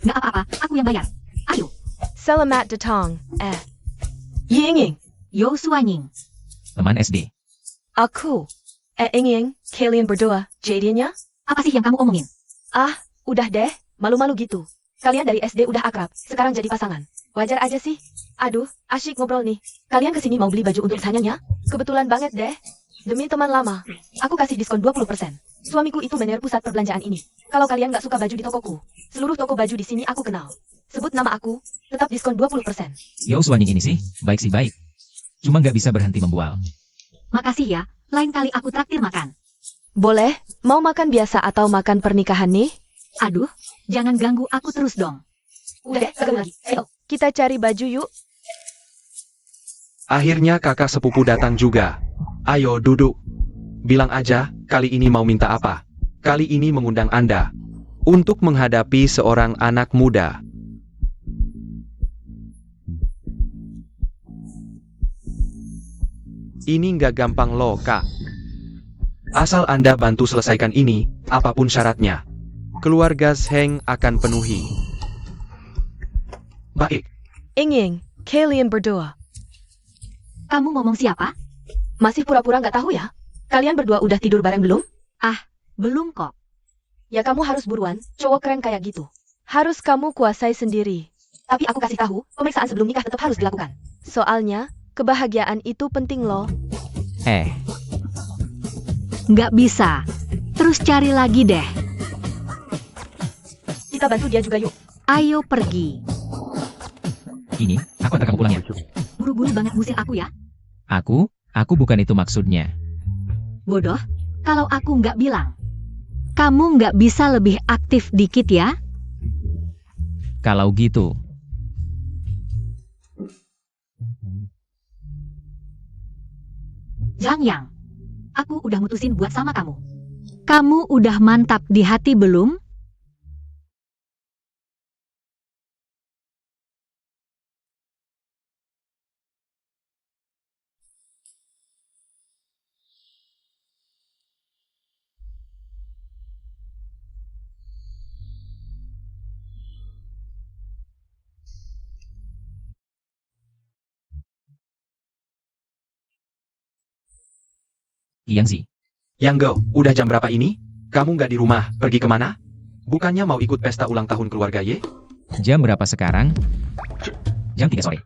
Nggak apa-apa, aku yang bayar. Ayo, Selamat datang, Yinging, Yo Suanying. Teman SD. aku, Yinging, kalian berdua, jadinya? Apa sih yang kamu omongin? Ah, udah deh, malu-malu gitu. Kalian dari SD udah akrab, sekarang jadi pasangan. Wajar aja sih. Aduh, asyik ngobrol nih. Kalian kesini mau beli baju untuk sanyanya? Kebetulan banget deh. Demi teman lama, aku kasih diskon 20%. Suamiku itu manajer pusat perbelanjaan ini. Kalau kalian nggak suka baju di tokoku, seluruh toko baju di sini aku kenal. Sebut nama aku, tetap diskon 20%. Yo Suanying ini sih, baik sih baik. Cuma nggak bisa berhenti membual. Makasih ya, lain kali aku traktir makan. Boleh, mau makan biasa atau makan pernikahan nih? Aduh, jangan ganggu aku terus dong. Udah deh, kagak lagi. Ayo, kita cari baju yuk. Akhirnya kakak sepupu datang juga. Ayo duduk. Bilang aja, kali ini mau minta apa? Kali ini mengundang Anda untuk menghadapi seorang anak muda. Ini nggak gampang loh, Kak. Asal Anda bantu selesaikan ini, apapun syaratnya, keluarga Zheng akan penuhi. Baik. Inging, kalian berdua. Kamu ngomong siapa? Masih pura-pura nggak tahu ya? Kalian berdua udah tidur bareng belum? Belum kok. Ya kamu harus buruan, cowok keren kayak gitu. Harus kamu kuasai sendiri. Tapi aku kasih tahu, pemeriksaan sebelum nikah tetap harus dilakukan. Soalnya, kebahagiaan itu penting loh. Nggak bisa. Terus cari lagi deh. Kita bantu dia juga yuk. Ayo pergi. Ini, aku antar kamu pulang ya. Buru-buru banget ngusir aku ya. Aku bukan itu maksudnya. Bodoh, kalau aku nggak bilang. Kamu nggak bisa lebih aktif dikit ya? Kalau gitu, Zhang Yang, aku udah mutusin buat sama kamu. Kamu udah mantap di hati belum? Yangzi. Yanggo, udah jam berapa ini? Kamu nggak di rumah, pergi kemana? Bukannya mau ikut pesta ulang tahun keluarga Ye? Jam berapa sekarang? Jam 3 sore.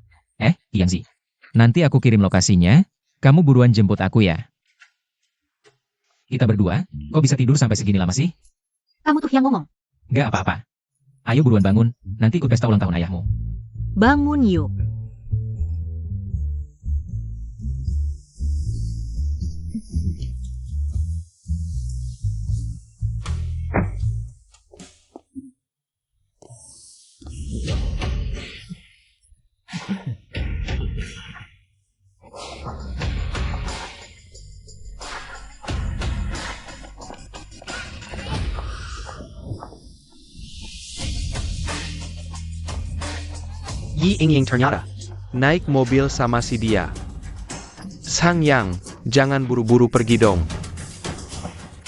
Yangzi. Nanti aku kirim lokasinya, kamu buruan jemput aku ya. Kita berdua, kok bisa tidur sampai segini lama sih? Kamu tuh yang ngomong. Gak apa-apa. Ayo buruan bangun, nanti ikut pesta ulang tahun ayahmu. Bangun yuk. Yi Ingying ternyata naik mobil sama si dia. Zhang Yang, jangan buru-buru pergi dong.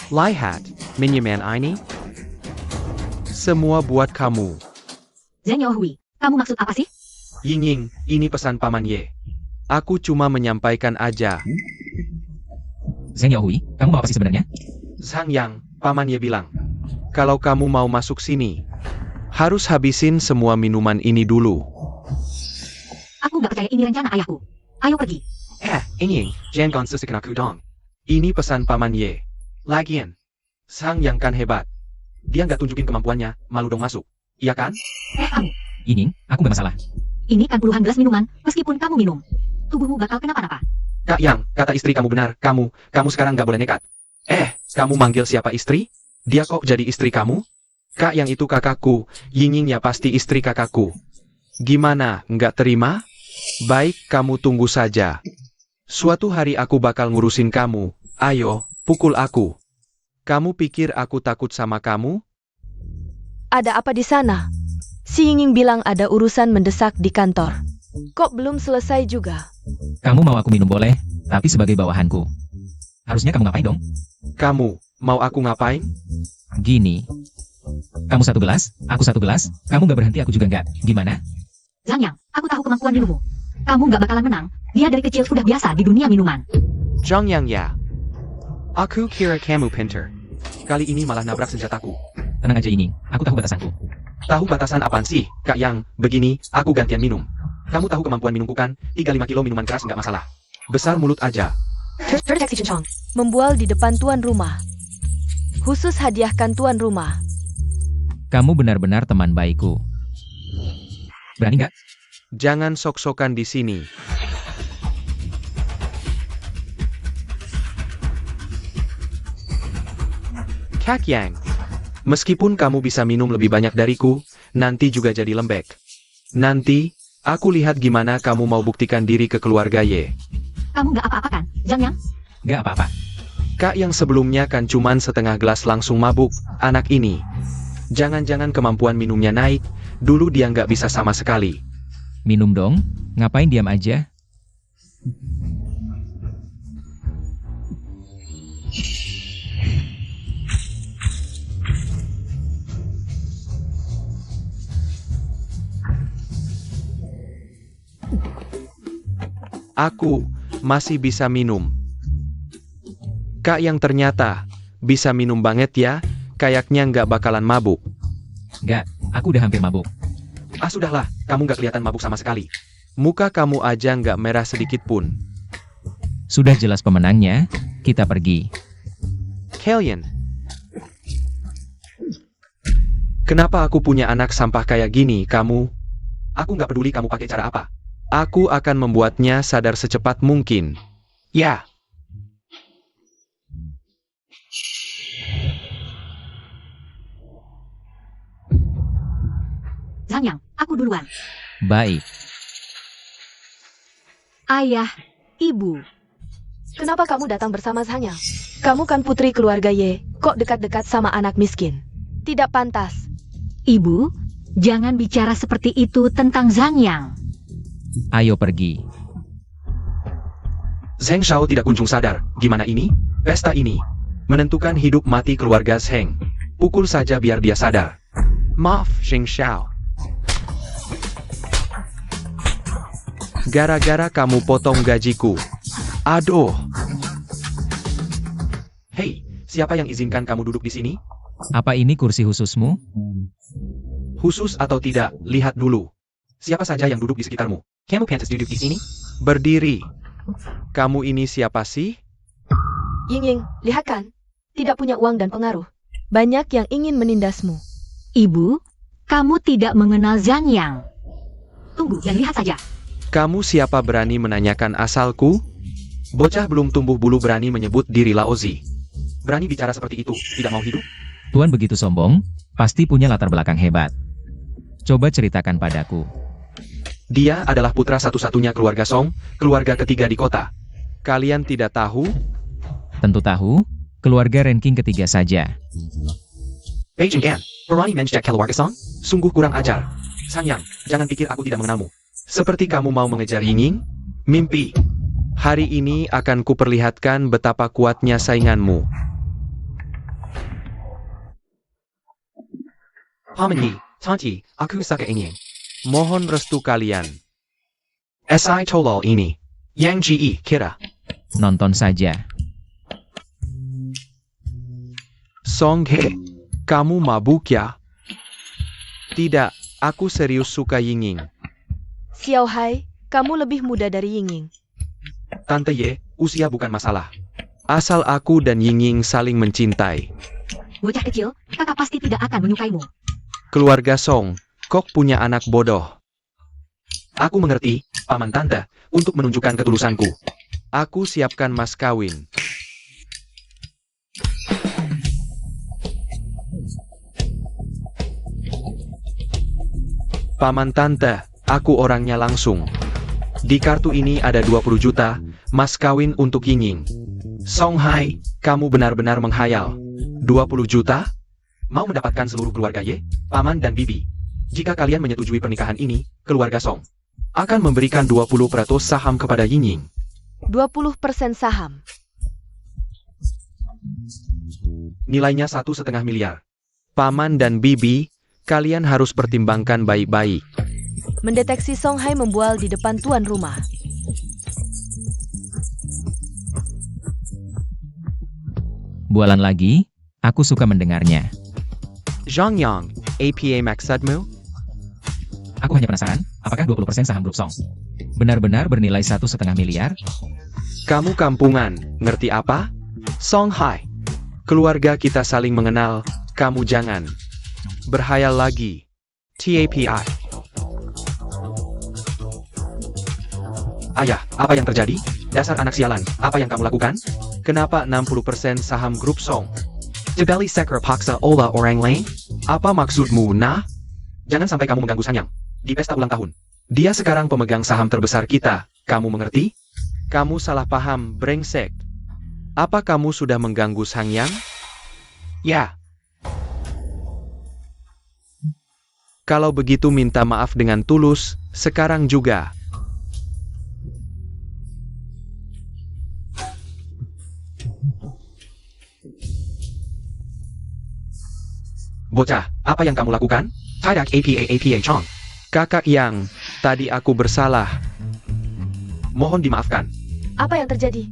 Lihat, minyaman ini. Semua buat kamu. Zhang Yaohui, kamu maksud apa sih? Ying, ini pesan Paman Ye. Aku cuma menyampaikan aja. Zhang Yaohui, kamu mau apa sih sebenarnya? Zhang Yang, Paman Ye bilang, kalau kamu mau masuk sini, harus habisin semua minuman ini dulu. Aku nggak percaya ini rencana ayahku. Ayo pergi. Ying, jangan sesekan aku dong. Ini pesan Paman Ye. Lagian, Zhang Yang kan hebat. Dia nggak tunjukin kemampuannya, malu dong masuk. Iya kan? Kamu. Ying, aku gak masalah. Ini kan puluhan gelas minuman, meskipun kamu minum. Tubuhmu bakal kenapa-napa. Kak Yang, kata istri kamu benar. Kamu sekarang nggak boleh nekat. Kamu manggil siapa istri? Dia kok jadi istri kamu? Kak Yang itu kakakku. Ying ya pasti istri kakakku. Gimana, nggak terima? Baik, kamu tunggu saja. Suatu hari aku bakal ngurusin kamu. Ayo, pukul aku. Kamu pikir aku takut sama kamu? Ada apa di sana? Si Yinging bilang ada urusan mendesak di kantor. Kok belum selesai juga? Kamu mau aku minum boleh, tapi sebagai bawahanku. Harusnya kamu ngapain dong? Kamu, mau aku ngapain? Gini. Kamu 1 gelas, aku 1 gelas, kamu gak berhenti aku juga enggak. Gimana? Zhang Yang, aku tahu kemampuan minummu. Kamu nggak bakalan menang. Dia dari kecil sudah biasa di dunia minuman. Zhang Yang ya. Aku kira kamu pinter. Kali ini malah nabrak senjataku. Tenang aja Yinging, aku tahu batasanku. Tahu batasan apaan sih, Kak Yang? Begini, aku gantian minum. Kamu tahu kemampuan minumku kan? 35 kilo minuman keras nggak masalah. Besar mulut aja. Terdeteksi Chong. Membual di depan tuan rumah. Khusus hadiahkan tuan rumah. Kamu benar-benar teman baikku. Berani nggak? Jangan sok-sokan di sini. Kak Yang, meskipun kamu bisa minum lebih banyak dariku, nanti juga jadi lembek. Nanti, aku lihat gimana kamu mau buktikan diri ke keluarga Ye. Kamu nggak apa-apa kan, Zhang Yang? Nggak apa-apa. Kak Yang sebelumnya kan cuman setengah gelas langsung mabuk, anak ini. Jangan-jangan kemampuan minumnya naik, dulu dia nggak bisa sama sekali. Minum dong, ngapain diam aja? Aku masih bisa minum. Kak Yang ternyata bisa minum banget ya, kayaknya nggak bakalan mabuk. Nggak, aku udah hampir mabuk. Ah sudahlah, kamu nggak kelihatan mabuk sama sekali. Muka kamu aja nggak merah sedikit pun. Sudah jelas pemenangnya, kita pergi. Kalian. Kenapa aku punya anak sampah kayak gini, kamu? Aku nggak peduli kamu pakai cara apa. Aku akan membuatnya sadar secepat mungkin. Ya. Zhang Yang, aku duluan. Baik. Ayah, ibu. Kenapa kamu datang bersama Zhang Yang? Kamu kan putri keluarga Ye, kok dekat-dekat sama anak miskin? Tidak pantas. Ibu, jangan bicara seperti itu tentang Zhang Yang. Ayo pergi. Zheng Shao tidak kunjung sadar. Gimana ini? Pesta ini menentukan hidup mati keluarga Zheng. Pukul saja biar dia sadar. Maaf, Zheng Shao. Gara-gara kamu potong gajiku. Aduh. Hei, siapa yang izinkan kamu duduk di sini? Apa ini kursi khususmu? Khusus atau tidak, lihat dulu. Siapa saja yang duduk di sekitarmu? Kamu pantas duduk di sini? Berdiri. Kamu ini siapa sih? Ying, lihat kan? Tidak punya uang dan pengaruh. Banyak yang ingin menindasmu. Ibu, kamu tidak mengenal Zhang Yang. Tunggu dan lihat saja. Kamu siapa berani menanyakan asalku? Bocah belum tumbuh bulu berani menyebut diri Laozi. Berani bicara seperti itu, tidak mau hidup? Tuan begitu sombong, pasti punya latar belakang hebat. Coba ceritakan padaku. Dia adalah putra satu-satunya keluarga Song, keluarga ketiga di kota. Kalian tidak tahu? Tentu tahu, keluarga ranking ketiga saja. Beijing Gan, berani menjek keluarga Song? Sungguh kurang ajar. Sang Yang, jangan pikir aku tidak mengenalmu. Seperti kamu mau mengejar Yinging? Mimpi. Hari ini akan kuperlihatkan betapa kuatnya sainganmu. Paman Yi, Tanti, aku suka Yinging. Mohon restu kalian. Si tolol ini. Yang Ji kira. Nonton saja. Song He, kamu mabuk ya? Tidak, aku serius suka Yinging. Xiao Hai, kamu lebih muda dari Ying. Tante Ye, usia bukan masalah. Asal aku dan Yinging saling mencintai. Bocah kecil, kakak pasti tidak akan menyukaimu. Keluarga Song, kok punya anak bodoh. Aku mengerti, paman tante, untuk menunjukkan ketulusanku. Aku siapkan mas kawin. Paman tante, aku orangnya langsung. Di kartu ini ada 20 juta, mas kawin untuk Yinging. Song Hai, kamu benar-benar menghayal. 20 juta? Mau mendapatkan seluruh keluarga Ye, paman dan bibi. Jika kalian menyetujui pernikahan ini, keluarga Song akan memberikan 20% saham kepada Yinging. 20% saham. Nilainya 1,5 miliar. Paman dan bibi, kalian harus pertimbangkan baik-baik. Mendeteksi Song Hai membual di depan tuan rumah. Bualan lagi? Aku suka mendengarnya. Zhang Yang, APA maksudmu? Aku hanya penasaran, apakah 20% saham grup Song benar-benar bernilai 1,5 miliar? Kamu kampungan, ngerti apa? Song Hai. Keluarga kita saling mengenal, kamu jangan berhayal lagi. TAPI. Ayah, apa yang terjadi? Dasar anak sialan, apa yang kamu lakukan? Kenapa 60% saham grup Song? Jebeli sekre paksa olah orang lain? Apa maksudmu, nah? Jangan sampai kamu mengganggu Sanyang di pesta ulang tahun. Dia sekarang pemegang saham terbesar kita, kamu mengerti? Kamu salah paham, brengsek. Apa kamu sudah mengganggu Sanyang? Ya. Kalau begitu minta maaf dengan tulus, sekarang juga. Bocah, apa yang kamu lakukan? Tidak APA Chong. Kakak Yang, tadi aku bersalah. Mohon dimaafkan. Apa yang terjadi?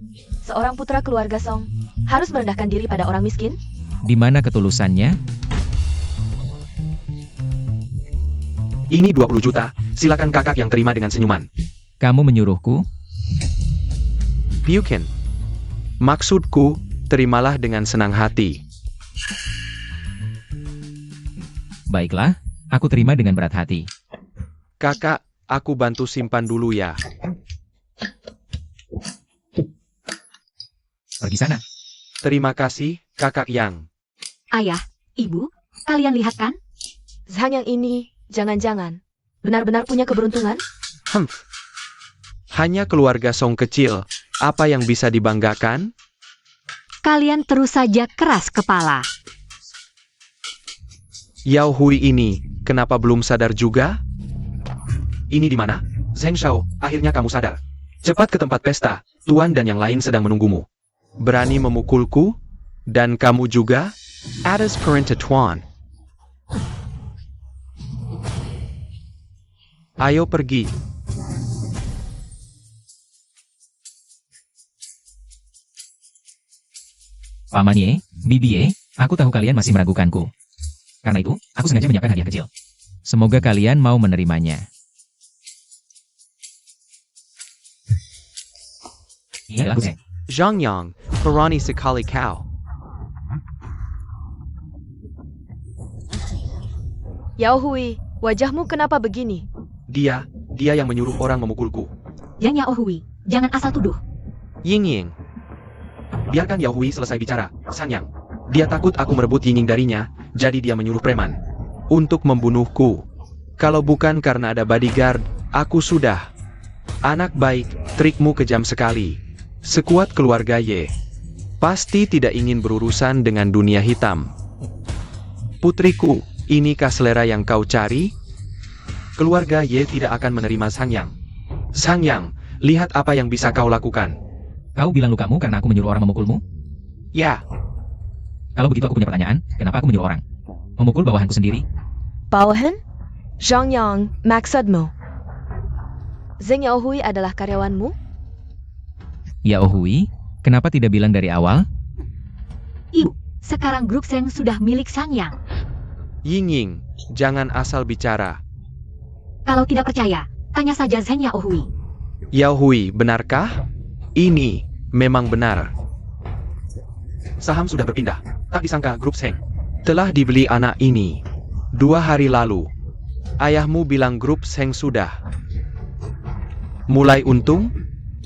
Seorang putra keluarga Song harus merendahkan diri pada orang miskin? Di mana ketulusannya? Ini 20 juta, silakan kakak yang terima dengan senyuman. Kamu menyuruhku? Bukan. Maksudku, terimalah dengan senang hati. Baiklah, aku terima dengan berat hati. Kakak, aku bantu simpan dulu ya. Pergi sana. Terima kasih, kakak Yang. Ayah, ibu, kalian lihat kan? Zhang yang ini, jangan-jangan benar-benar punya keberuntungan? Hanya keluarga Song kecil, apa yang bisa dibanggakan? Kalian terus saja keras kepala. Yao Hui ini, kenapa belum sadar juga? Ini di mana? Zheng Shao, akhirnya kamu sadar. Cepat ke tempat pesta, Tuan dan yang lain sedang menunggumu. Berani memukulku? Dan kamu juga? Atas perintah Tuan. Ayo pergi. Paman Ye, Bibi Ye, aku tahu kalian masih meragukanku. Karena itu, aku sengaja menyiapkan hadiah kecil. Semoga kalian mau menerimanya. Ini adalah Zheng. Zhang Yang, berani sekali kau. Yao Hui, wajahmu kenapa begini? Dia yang menyuruh orang memukulku. Yang Yao Hui, jangan asal tuduh. Ying Ying. Biarkan Yao Hui selesai bicara, Sanyang. Dia takut aku merebut Ying Ying darinya, jadi dia menyuruh preman untuk membunuhku. Kalau bukan karena ada bodyguard, aku sudah. Anak baik, trikmu kejam sekali. Sekuat keluarga Ye. Pasti tidak ingin berurusan dengan dunia hitam. Putriku, inikah selera yang kau cari? Keluarga Ye tidak akan menerima Sanyang. Sanyang, lihat apa yang bisa kau lakukan. Kau bilang lukamu karena aku menyuruh orang memukulmu? Ya. Kalau begitu aku punya pertanyaan, kenapa aku menyuruh orang memukul bawahanku sendiri? Bawahan? Zhang Yang, maksudmu? Zheng Yao Hui adalah karyawanmu? Yao Hui, kenapa tidak bilang dari awal? Ibu, sekarang grup Seng sudah milik Sanyang. Ying Ying, jangan asal bicara. Kalau tidak percaya, tanya saja Zheng Yao Hui. Yao Hui, benarkah? Ini memang benar. Saham sudah berpindah. Tak disangka grup Seng telah dibeli anak ini 2 hari lalu. Ayahmu bilang grup Seng sudah mulai untung?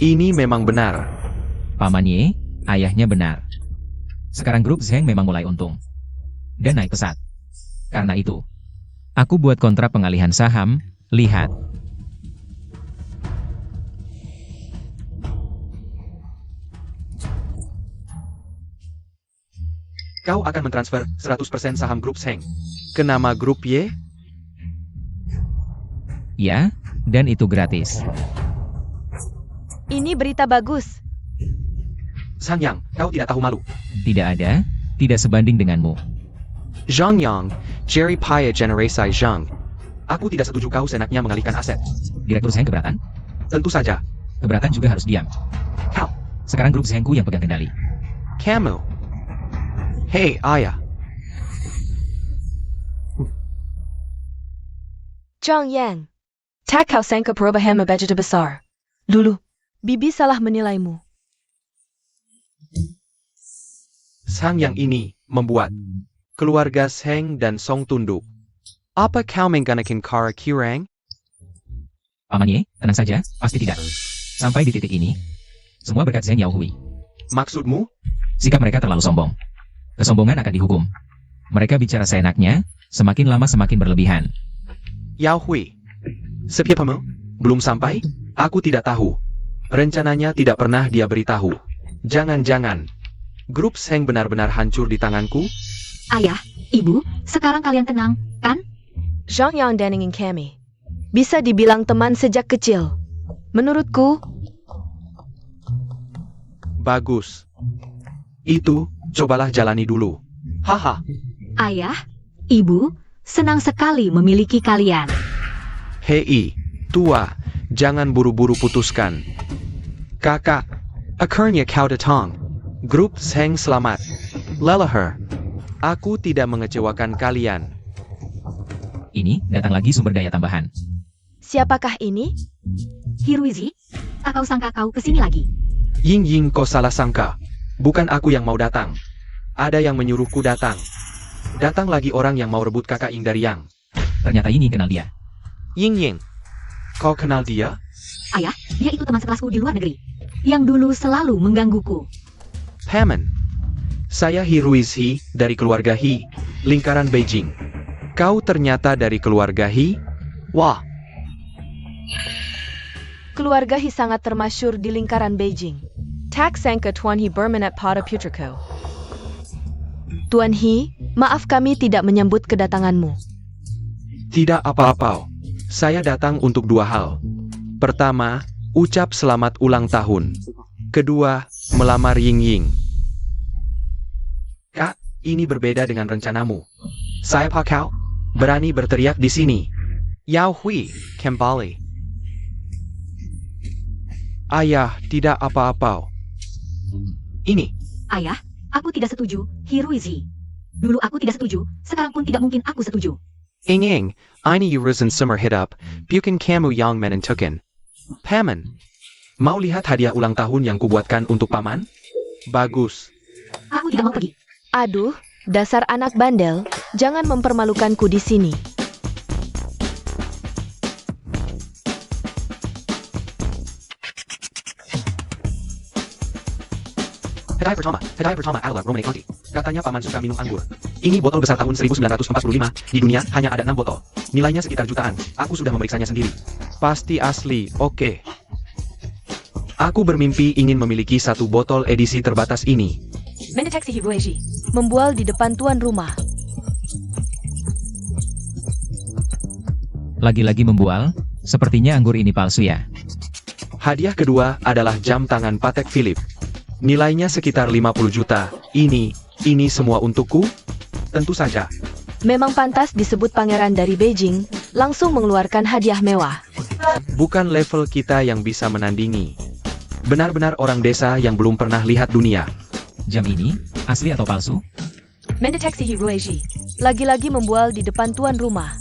Ini memang benar. Paman Ye, ayahnya benar. Sekarang grup Zheng memang mulai untung. Dan naik pesat. Karena itu, aku buat kontrak pengalihan saham, lihat. Kau akan mentransfer 100% saham grup Seng ke nama grup Y? Ya, dan itu gratis. Ini berita bagus. Sanyang, kau tidak tahu malu. Tidak ada, tidak sebanding denganmu. Zhang Yang, Jerry Paya Generasi Zhang. Aku tidak setuju kau senaknya mengalihkan aset. Direktur Zheng keberatan? Tentu saja. Keberatan juga harus diam. Kau, Sekarang grup Zhengku yang pegang kendali. kamu. Hei, ayah. Zhang Yang. Tak kau sangka perubahan begitu besar. Dulu, Bibi salah menilaimu. Sang yang ini membuat keluarga Seng dan Song tunduk. Apa kau menggunakan cara curang? Paman Ye, tenang saja, pasti tidak. Sampai di titik ini, semua berkat Zheng Yaohui. Maksudmu? Sikap mereka terlalu sombong. Kesombongan akan dihukum. Mereka bicara seenaknya, semakin lama semakin berlebihan. Yao Hui. Siapamu? Belum sampai? Aku tidak tahu. Rencananya tidak pernah dia beritahu. Jangan-jangan grup Seng benar-benar hancur di tanganku? Ayah, Ibu, sekarang kalian tenang, kan? Zhang Yang dan ingin kami. Bisa dibilang teman sejak kecil. Menurutku, Bagus. Itu, cobalah jalani dulu. Haha. Ayah, Ibu, senang sekali memiliki kalian. Hei, tua, jangan buru-buru putuskan. Kakak, akhirnya kau datang. Grup Seng selamat. Leluhur, aku tidak mengecewakan kalian. Ini, datang lagi sumber daya tambahan. siapakah ini? Hiruizi, tak kau sangka kau kesini lagi. Ying Ying, kau salah sangka. Bukan aku yang mau datang. Ada yang menyuruhku datang. Datang lagi orang yang mau rebut kakak Ying dari Yang. Ternyata ini kenal dia. Ying Ying, kau kenal dia? Ayah, dia itu teman sekelasku di luar negeri. Yang dulu selalu menggangguku. Paman. Saya Hiruiz He, dari keluarga He, lingkaran Beijing. Kau ternyata dari keluarga He? Wah, Keluarga He sangat termasyur di lingkaran Beijing. Tak sangka Tuan He berminat pada putraku. Tuan He, maaf kami tidak menyambut kedatanganmu. tidak apa-apa. Saya datang untuk dua hal. Pertama, ucap selamat ulang tahun. Kedua, melamar Ying Ying. Kak, ini berbeda dengan rencanamu. Siapa kau? Berani berteriak di sini. Yao Hui, kembali. Ayah, tidak apa-apa. Ini, Ayah, aku tidak setuju, Hiruizi. Dulu aku tidak setuju, sekarang pun tidak mungkin aku setuju. Ing Ing, ini urusan summer hit up, bukan kamu yang menentukan. Paman, mau lihat hadiah ulang tahun yang kubuatkan untuk paman? Bagus. Aku tidak mau pergi. Aduh, dasar anak bandel, jangan mempermalukanku di sini. Hadiah pertama adalah Romane Conti. Katanya paman suka minum anggur. Ini botol besar tahun 1945, di dunia hanya ada 6 botol. Nilainya sekitar jutaan, aku sudah memeriksanya sendiri. Pasti asli, oke. Aku bermimpi ingin memiliki satu botol edisi terbatas ini. Mendeteksi Hiruizi. Membual di depan tuan rumah. Lagi-lagi membual, sepertinya anggur ini palsu ya. Hadiah kedua adalah jam tangan Patek Philippe. Nilainya sekitar 50 juta. Ini semua untukku? Tentu saja. Memang pantas disebut pangeran dari Beijing, langsung mengeluarkan hadiah mewah. Bukan level kita yang bisa menandingi. Benar-benar orang desa yang belum pernah lihat dunia. Jam ini, asli atau palsu? Mendeteksi Hiruizi. Lagi-lagi membual di depan tuan rumah.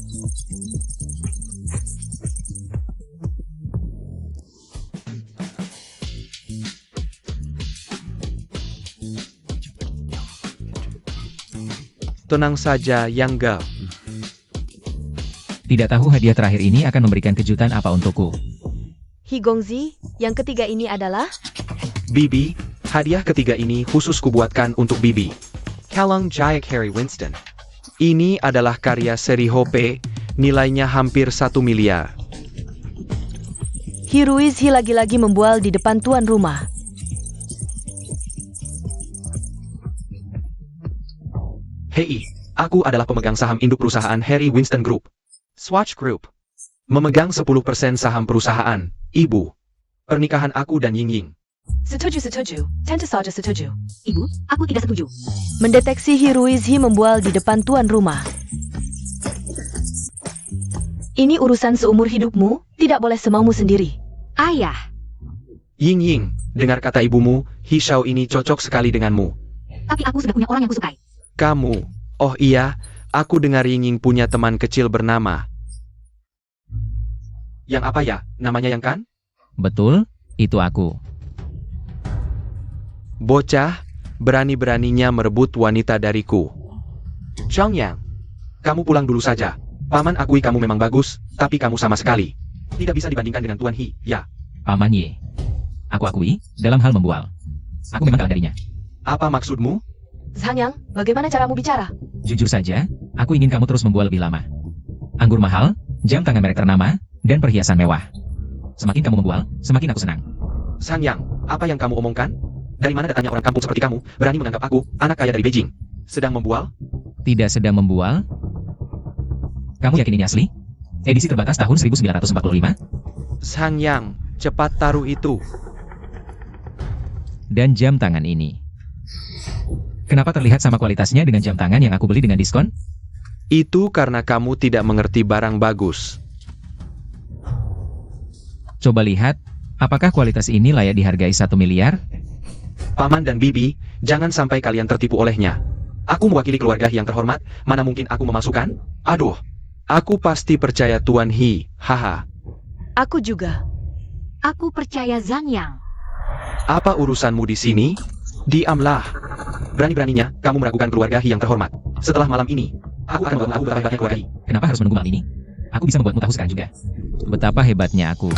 Tenang saja, Yang Gao. Tidak tahu hadiah terakhir ini akan memberikan kejutan apa untukku. Higongzi, yang ketiga ini adalah Bibi, hadiah ketiga ini khusus kubuatkan untuk Bibi. Kalong Jayak Harry Winston. Ini adalah karya seri Hope, nilainya hampir 1 miliar. Hiruizi lagi-lagi membual di depan tuan rumah. Hei, aku adalah pemegang saham induk perusahaan Harry Winston Group. Swatch Group. Memegang 10% saham perusahaan, Ibu. Pernikahan aku dan Ying Ying. Setuju. Tentu saja setuju. Ibu, aku tidak setuju. Mendeteksi Hiruizi membual di depan tuan rumah. Ini urusan seumur hidupmu, tidak boleh semaumu sendiri. Ayah, Ying Ying, dengar kata ibumu, Hishao ini cocok sekali denganmu. tapi aku sudah punya orang yang kusukai. Kamu, oh iya, aku dengar Ying punya teman kecil bernama. Yang apa ya, namanya Yang kan? Betul, itu aku. Bocah, berani-beraninya merebut wanita dariku. Chang Yang, kamu pulang dulu saja. Paman akui kamu memang bagus, tapi kamu sama sekali tidak bisa dibandingkan dengan Tuan He, ya. Paman Ye. Aku akui, dalam hal membual. Aku memang kalah darinya. Apa maksudmu? Zhang Yang, bagaimana caramu bicara? Jujur saja, aku ingin kamu terus membual lebih lama. Anggur mahal, jam tangan merek ternama, dan perhiasan mewah. Semakin kamu membual, semakin aku senang. Zhang Yang, apa yang kamu omongkan? Dari mana datangnya orang kampung seperti kamu, berani menganggap aku, anak kaya dari Beijing? Sedang membual? Tidak sedang membual? Kamu yakin ini asli? Edisi terbatas tahun 1945? Zhang Yang, cepat taruh itu. Dan jam tangan ini. Kenapa terlihat sama kualitasnya dengan jam tangan yang aku beli dengan diskon? Itu karena kamu tidak mengerti barang bagus. Coba lihat, apakah kualitas ini layak dihargai 1 miliar? Paman dan Bibi, jangan sampai kalian tertipu olehnya. Aku mewakili keluarga yang terhormat, mana mungkin aku memalsukan? Aduh, aku pasti percaya Tuan He, haha. Aku juga. Aku percaya Zhang Yang. Apa urusanmu di sini? Diamlah. Berani-beraninya, kamu meragukan keluarga He yang terhormat. Setelah malam ini, aku akan membuatmu betapa hebatnya keluarga He. Kenapa harus menunggu malam ini? Aku bisa membuatmu tahu sekarang juga. Betapa hebatnya aku.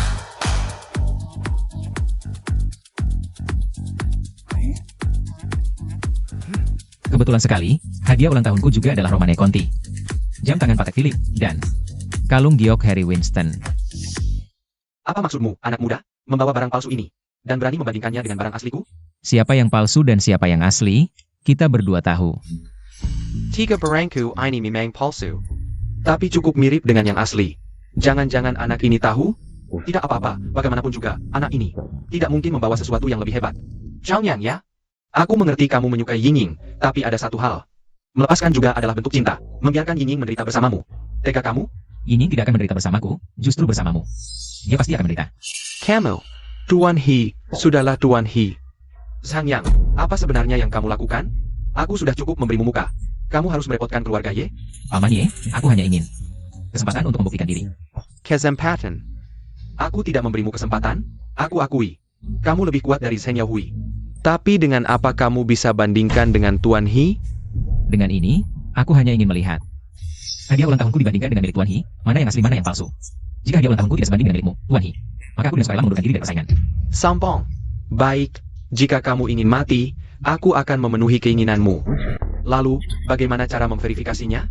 Kebetulan sekali, hadiah ulang tahunku juga adalah Romane Conti. Jam tangan Patek Philippe, dan kalung giok Harry Winston. Apa maksudmu, anak muda, membawa barang palsu ini, dan berani membandingkannya dengan barang asliku? Siapa yang palsu dan siapa yang asli, kita berdua tahu. Tiga barangku ini memang palsu. Tapi cukup mirip dengan yang asli. Jangan-jangan anak ini tahu? Tidak apa-apa, bagaimanapun juga, anak ini tidak mungkin membawa sesuatu yang lebih hebat. Zhang Yang ya? Aku mengerti kamu menyukai Ying, tapi ada satu hal. Melepaskan juga adalah bentuk cinta, membiarkan Ying menderita bersamamu. Tega kamu? Ying tidak akan menderita bersamaku, justru bersamamu. Dia pasti akan menderita. Kamu, Tuan He, sudahlah Tuan He. Zhang Yang, apa sebenarnya yang kamu lakukan? Aku sudah cukup memberimu muka. Kamu harus merepotkan keluarga Ye? Paman Ye, aku hanya ingin kesempatan untuk membuktikan diri. Kesempatan. Aku tidak memberimu kesempatan, aku akui. Kamu lebih kuat dari Zheng Yaohui. Tapi dengan apa kamu bisa bandingkan dengan Tuan He? Dengan ini, aku hanya ingin melihat. Hadiah ulang tahunku dibandingkan dengan milik Tuan He, mana yang asli mana yang palsu. Jika hadiah ulang tahunku tidak sebanding dengan milikmu, Tuan He, maka aku dengan sukarela mengundurkan diri dari persaingan. Sampong. Baik, jika kamu ingin mati, aku akan memenuhi keinginanmu. Lalu, bagaimana cara memverifikasinya?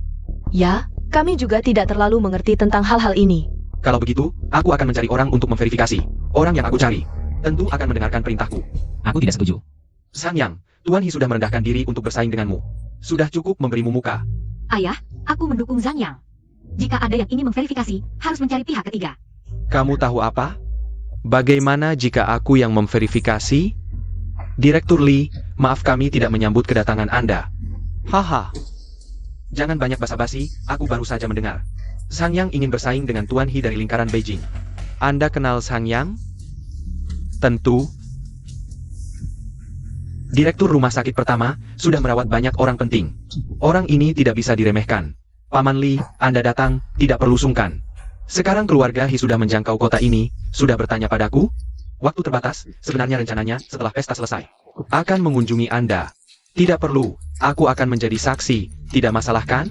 Ya, kami juga tidak terlalu mengerti tentang hal-hal ini. Kalau begitu, aku akan mencari orang untuk memverifikasi. Orang yang aku cari tentu akan mendengarkan perintahku. Aku tidak setuju. Zhang Yang, Tuan He sudah merendahkan diri untuk bersaing denganmu. Sudah cukup memberimu muka. Ayah, aku mendukung Zhang Yang. Jika ada yang ingin memverifikasi, harus mencari pihak ketiga. Kamu tahu apa? Bagaimana jika aku yang memverifikasi? Direktur Lee, maaf kami tidak menyambut kedatangan Anda. Haha. Jangan banyak basa-basi, aku baru saja mendengar. Zhang Yang ingin bersaing dengan Tuan He dari lingkaran Beijing. Anda kenal Zhang Yang? Tentu. Direktur rumah sakit pertama, sudah merawat banyak orang penting. Orang ini tidak bisa diremehkan. Paman Lee, Anda datang, tidak perlu sungkan. Sekarang keluarga He sudah menjangkau kota ini, sudah bertanya padaku? Waktu terbatas, sebenarnya rencananya setelah pesta selesai. Akan mengunjungi Anda. Tidak perlu, aku akan menjadi saksi, tidak masalah kan?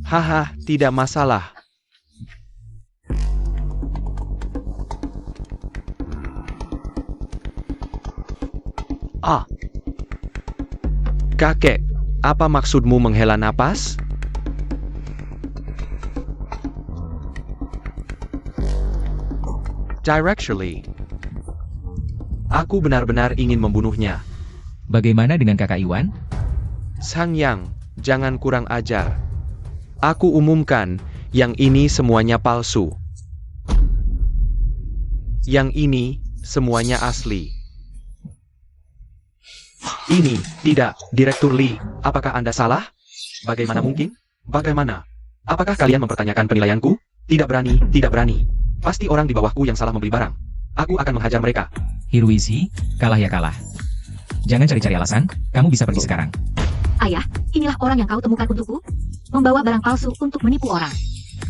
Haha, tidak masalah. Ah. Kakek, apa maksudmu menghela napas? Directly. Aku benar-benar ingin membunuhnya. Bagaimana dengan kakak Iwan? Zhang Yang, jangan kurang ajar. Aku umumkan, yang ini semuanya palsu. Yang ini, semuanya asli. Ini, tidak, Direktur Lee, apakah Anda salah? Bagaimana mungkin? Bagaimana? Apakah kalian mempertanyakan penilaianku? Tidak berani, tidak berani. Pasti orang di bawahku yang salah membeli barang. Aku akan menghajar mereka. Hiruishi, kalah ya kalah. Jangan cari-cari alasan, kamu bisa pergi sekarang. Ayah, inilah orang yang kau temukan untukku. Membawa barang palsu untuk menipu orang.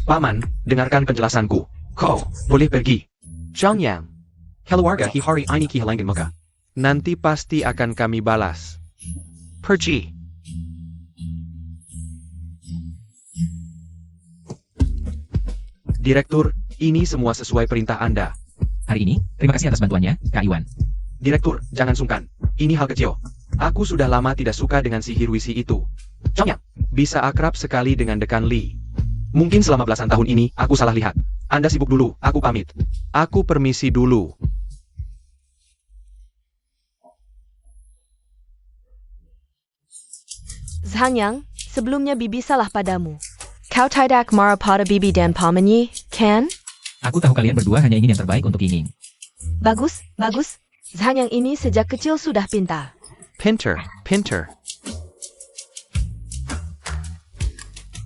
Paman, dengarkan penjelasanku. Kau boleh pergi. Zhang Yang. Hello warga hari ini kehilangan muka. Nanti pasti akan kami balas. Pergi. Direktur, ini semua sesuai perintah Anda. Hari ini, terima kasih atas bantuannya, Kak Iwan. Direktur, jangan sungkan. Ini hal kecil. Aku sudah lama tidak suka dengan sihir wisi itu. Zhang Yang, bisa akrab sekali dengan Dekan Li. Mungkin selama belasan tahun ini, aku salah lihat. Anda sibuk dulu, aku pamit. Aku permisi dulu. Zhang Yang, sebelumnya Bibi salah padamu. Kau tidak marah pada Bibi dan pamannya, kan? Aku tahu kalian berdua hanya ingin yang terbaik untuk Yinging. Bagus, bagus. Zhang Yang ini sejak kecil sudah pintar. Pinter, pinter.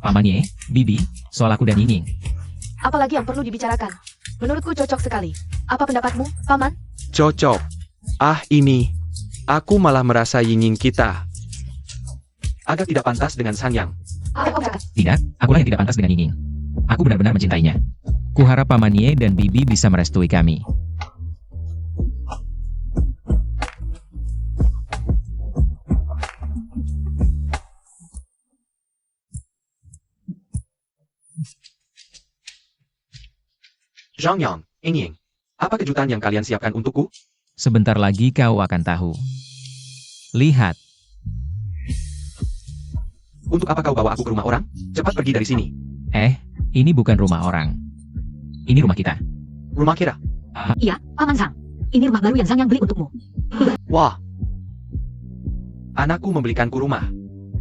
Pamannya, Bibi, soal aku dan Yinging. Apalagi yang perlu dibicarakan? Menurutku cocok sekali. Apa pendapatmu, Paman? Cocok. Ini. Aku malah merasa Yinging kita agak tidak pantas dengan Zhang Yang. Apa kau cakap? Tidak, akulah yang tidak pantas dengan Yinging. Aku benar-benar mencintainya. Kuharap Pamannya dan Bibi bisa merestui kami. Zhang Yang, Ying, apa kejutan yang kalian siapkan untukku? Sebentar lagi kau akan tahu. Lihat, Untuk apa kau bawa aku ke rumah orang? Cepat pergi dari sini. ini bukan rumah orang. Ini rumah kita. Rumah kira. Iya, Paman Zhang. Ini rumah baru yang Zhang Yang beli untukmu. Wah. Anakku membelikanku rumah.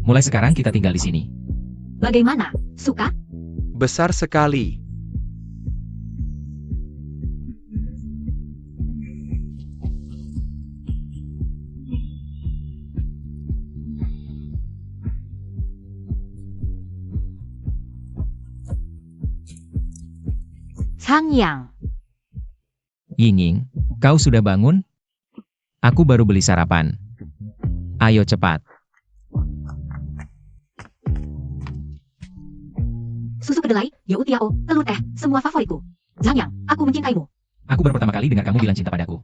Mulai sekarang kita tinggal di sini. Bagaimana? Suka? Besar sekali. Zhang Yang. Yinging, kau sudah bangun? Aku baru beli sarapan. Ayo cepat. Susu kedelai, youtiao, telur teh, semua favoritku. Zhang Yang, aku mencintaimu. Aku baru pertama kali dengar kamu bilang cinta padaku.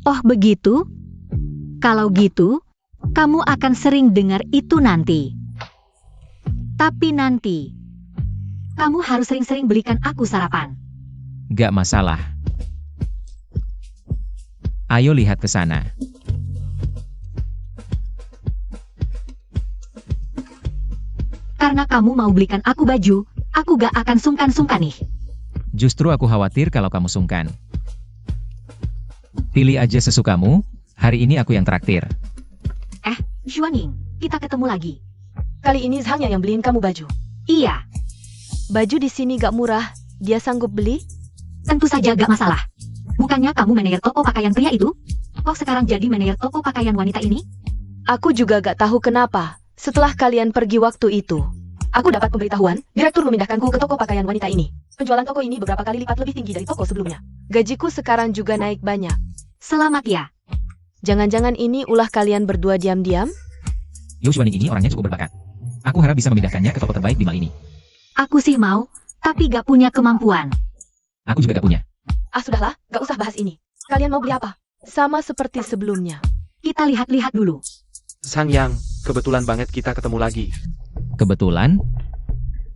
Oh begitu? Kalau gitu, kamu akan sering dengar itu nanti. Tapi nanti, kamu harus sering-sering belikan aku sarapan. Gak masalah. Ayo lihat ke sana. Karena kamu mau belikan aku baju, aku gak akan sungkan-sungkan nih. Justru aku khawatir kalau kamu sungkan. Pilih aja sesukamu, hari ini aku yang traktir. Xuaning, kita ketemu lagi. Kali ini Zhang Yang yang beliin kamu baju. Iya, Baju di sini gak murah. Dia sanggup beli? tentu saja gak masalah. Bukannya kamu manajer toko pakaian pria itu? Kok sekarang jadi manajer toko pakaian wanita ini? Aku juga gak tahu kenapa. Setelah kalian pergi waktu itu, aku dapat pemberitahuan, direktur memindahkanku ke toko pakaian wanita ini. Penjualan toko ini beberapa kali lipat lebih tinggi dari toko sebelumnya. Gajiku sekarang juga naik banyak. Selamat ya. Jangan-jangan ini ulah kalian berdua diam-diam? Liu Xuaning ini orangnya cukup berbakat. Aku harap bisa memindahkannya ke toko terbaik di mal ini. Aku sih mau, tapi gak punya kemampuan. Aku juga gak punya. Sudahlah, gak usah bahas ini. Kalian mau beli apa? Sama seperti sebelumnya. Kita lihat-lihat dulu. Zhang Yang, kebetulan banget kita ketemu lagi. Kebetulan?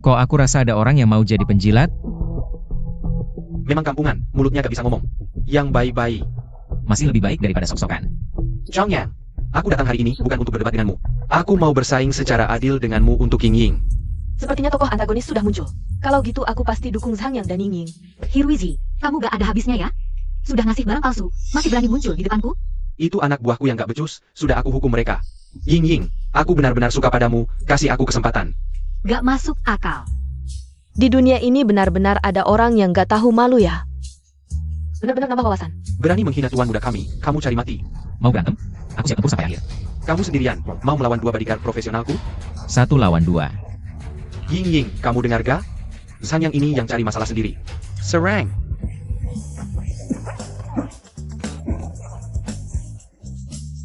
Kok aku rasa ada orang yang mau jadi penjilat? Memang kampungan, mulutnya gak bisa ngomong. Yang baik-baik. Masih lebih baik daripada sok-sokan. Zhang Yang, aku datang hari ini bukan untuk berdebat denganmu. Aku mau bersaing secara adil denganmu untuk Ying. Sepertinya tokoh antagonis sudah muncul. Kalau gitu aku pasti dukung Zhang Yang dan Ying. Hirwizi, kamu gak ada habisnya ya? Sudah ngasih barang palsu, masih berani muncul di depanku? Itu anak buahku yang gak becus, sudah aku hukum mereka. Ying, aku benar-benar suka padamu, kasih aku kesempatan. Gak masuk akal. Di dunia ini benar-benar ada orang yang gak tahu malu ya. Benar-benar nambah wawasan. Berani menghina tuan muda kami, kamu cari mati. Mau berantem? Aku siap tempur sampai akhir. Kamu sendirian, mau melawan 2 bodyguard profesionalku? 1 lawan 2. Ying, kamu dengar gak? Zhang Yang ini yang cari masalah sendiri. Serang!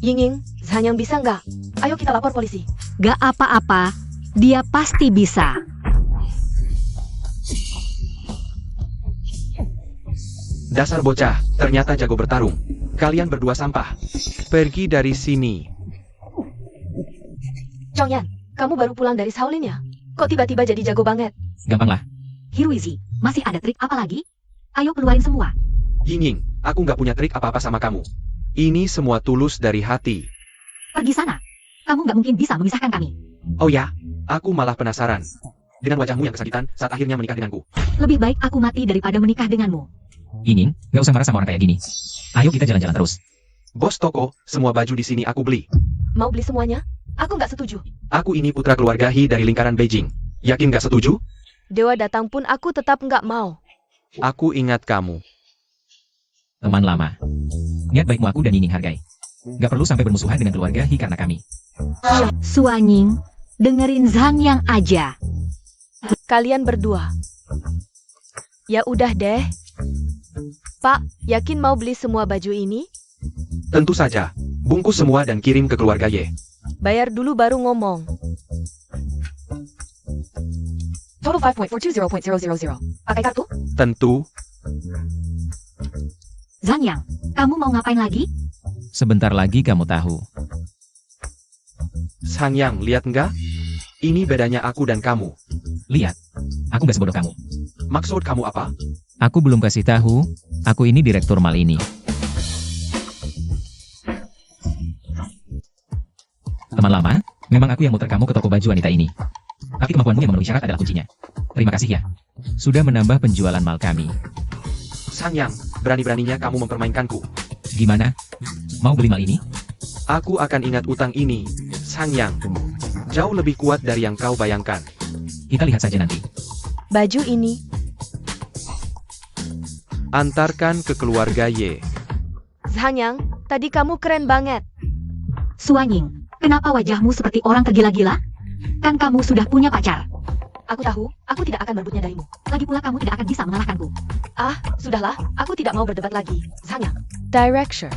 Ying, Zhang Yang bisa nggak? Ayo kita lapor polisi. Gak apa-apa, dia pasti bisa. Dasar bocah, ternyata jago bertarung. Kalian berdua sampah. Pergi dari sini. Chongyan, kamu baru pulang dari Shaolin ya? Kok tiba-tiba jadi jago banget? Gampang lah. Hiruizi, masih ada trik apa lagi? Ayo keluarin semua. Ying, aku nggak punya trik apa-apa sama kamu. Ini semua tulus dari hati. Pergi sana. Kamu nggak mungkin bisa memisahkan kami. Oh ya, aku malah penasaran. Dengan wajahmu yang kesakitan saat akhirnya menikah denganku. Lebih baik aku mati daripada menikah denganmu. Ying, gak usah marah sama orang kayak gini. Ayo kita jalan-jalan terus. Bos toko, semua baju di sini aku beli. Mau beli semuanya? Aku nggak setuju. Aku ini putra keluarga He dari lingkaran Beijing. Yakin nggak setuju? Dewa datang pun aku tetap nggak mau. Aku ingat kamu. Teman lama. Niat baikmu aku dan Ying hargai. Gak perlu sampai bermusuhan dengan keluarga He karena kami. Suanying, dengerin Zhang Yang aja. Kalian berdua. Ya udah deh. Pak, yakin mau beli semua baju ini? Tentu saja. Bungkus semua dan kirim ke keluarga Ye. Bayar dulu baru ngomong. Total 5.420.000. Pakai kartu? Tentu. Zhang Yang, kamu mau ngapain lagi? Sebentar lagi kamu tahu. Sang Yang, lihat nggak? Ini bedanya aku dan kamu. Lihat, aku gak sebodoh kamu. Maksud kamu apa? Aku belum kasih tahu, aku ini direktur mal ini. Teman lama, memang aku yang muter kamu ke toko baju wanita ini. Tapi kemampuanmu yang memenuhi syarat adalah kuncinya. Terima kasih ya. Sudah menambah penjualan mal kami. Sang Yang, berani-beraninya kamu mempermainkanku. Gimana? Mau beli mal ini? Aku akan ingat utang ini, Sang Yang. Jauh lebih kuat dari yang kau bayangkan. Kita lihat saja nanti. Baju ini. Antarkan ke keluarga Ye. Zhanyang, tadi kamu keren banget. Suanying, kenapa wajahmu seperti orang tergila-gila? Kan kamu sudah punya pacar. Aku tahu, aku tidak akan merebutnya darimu. Lagi pula kamu tidak akan bisa mengalahkanku. Ah, sudahlah, aku tidak mau berdebat lagi. Zhanyang. Direction.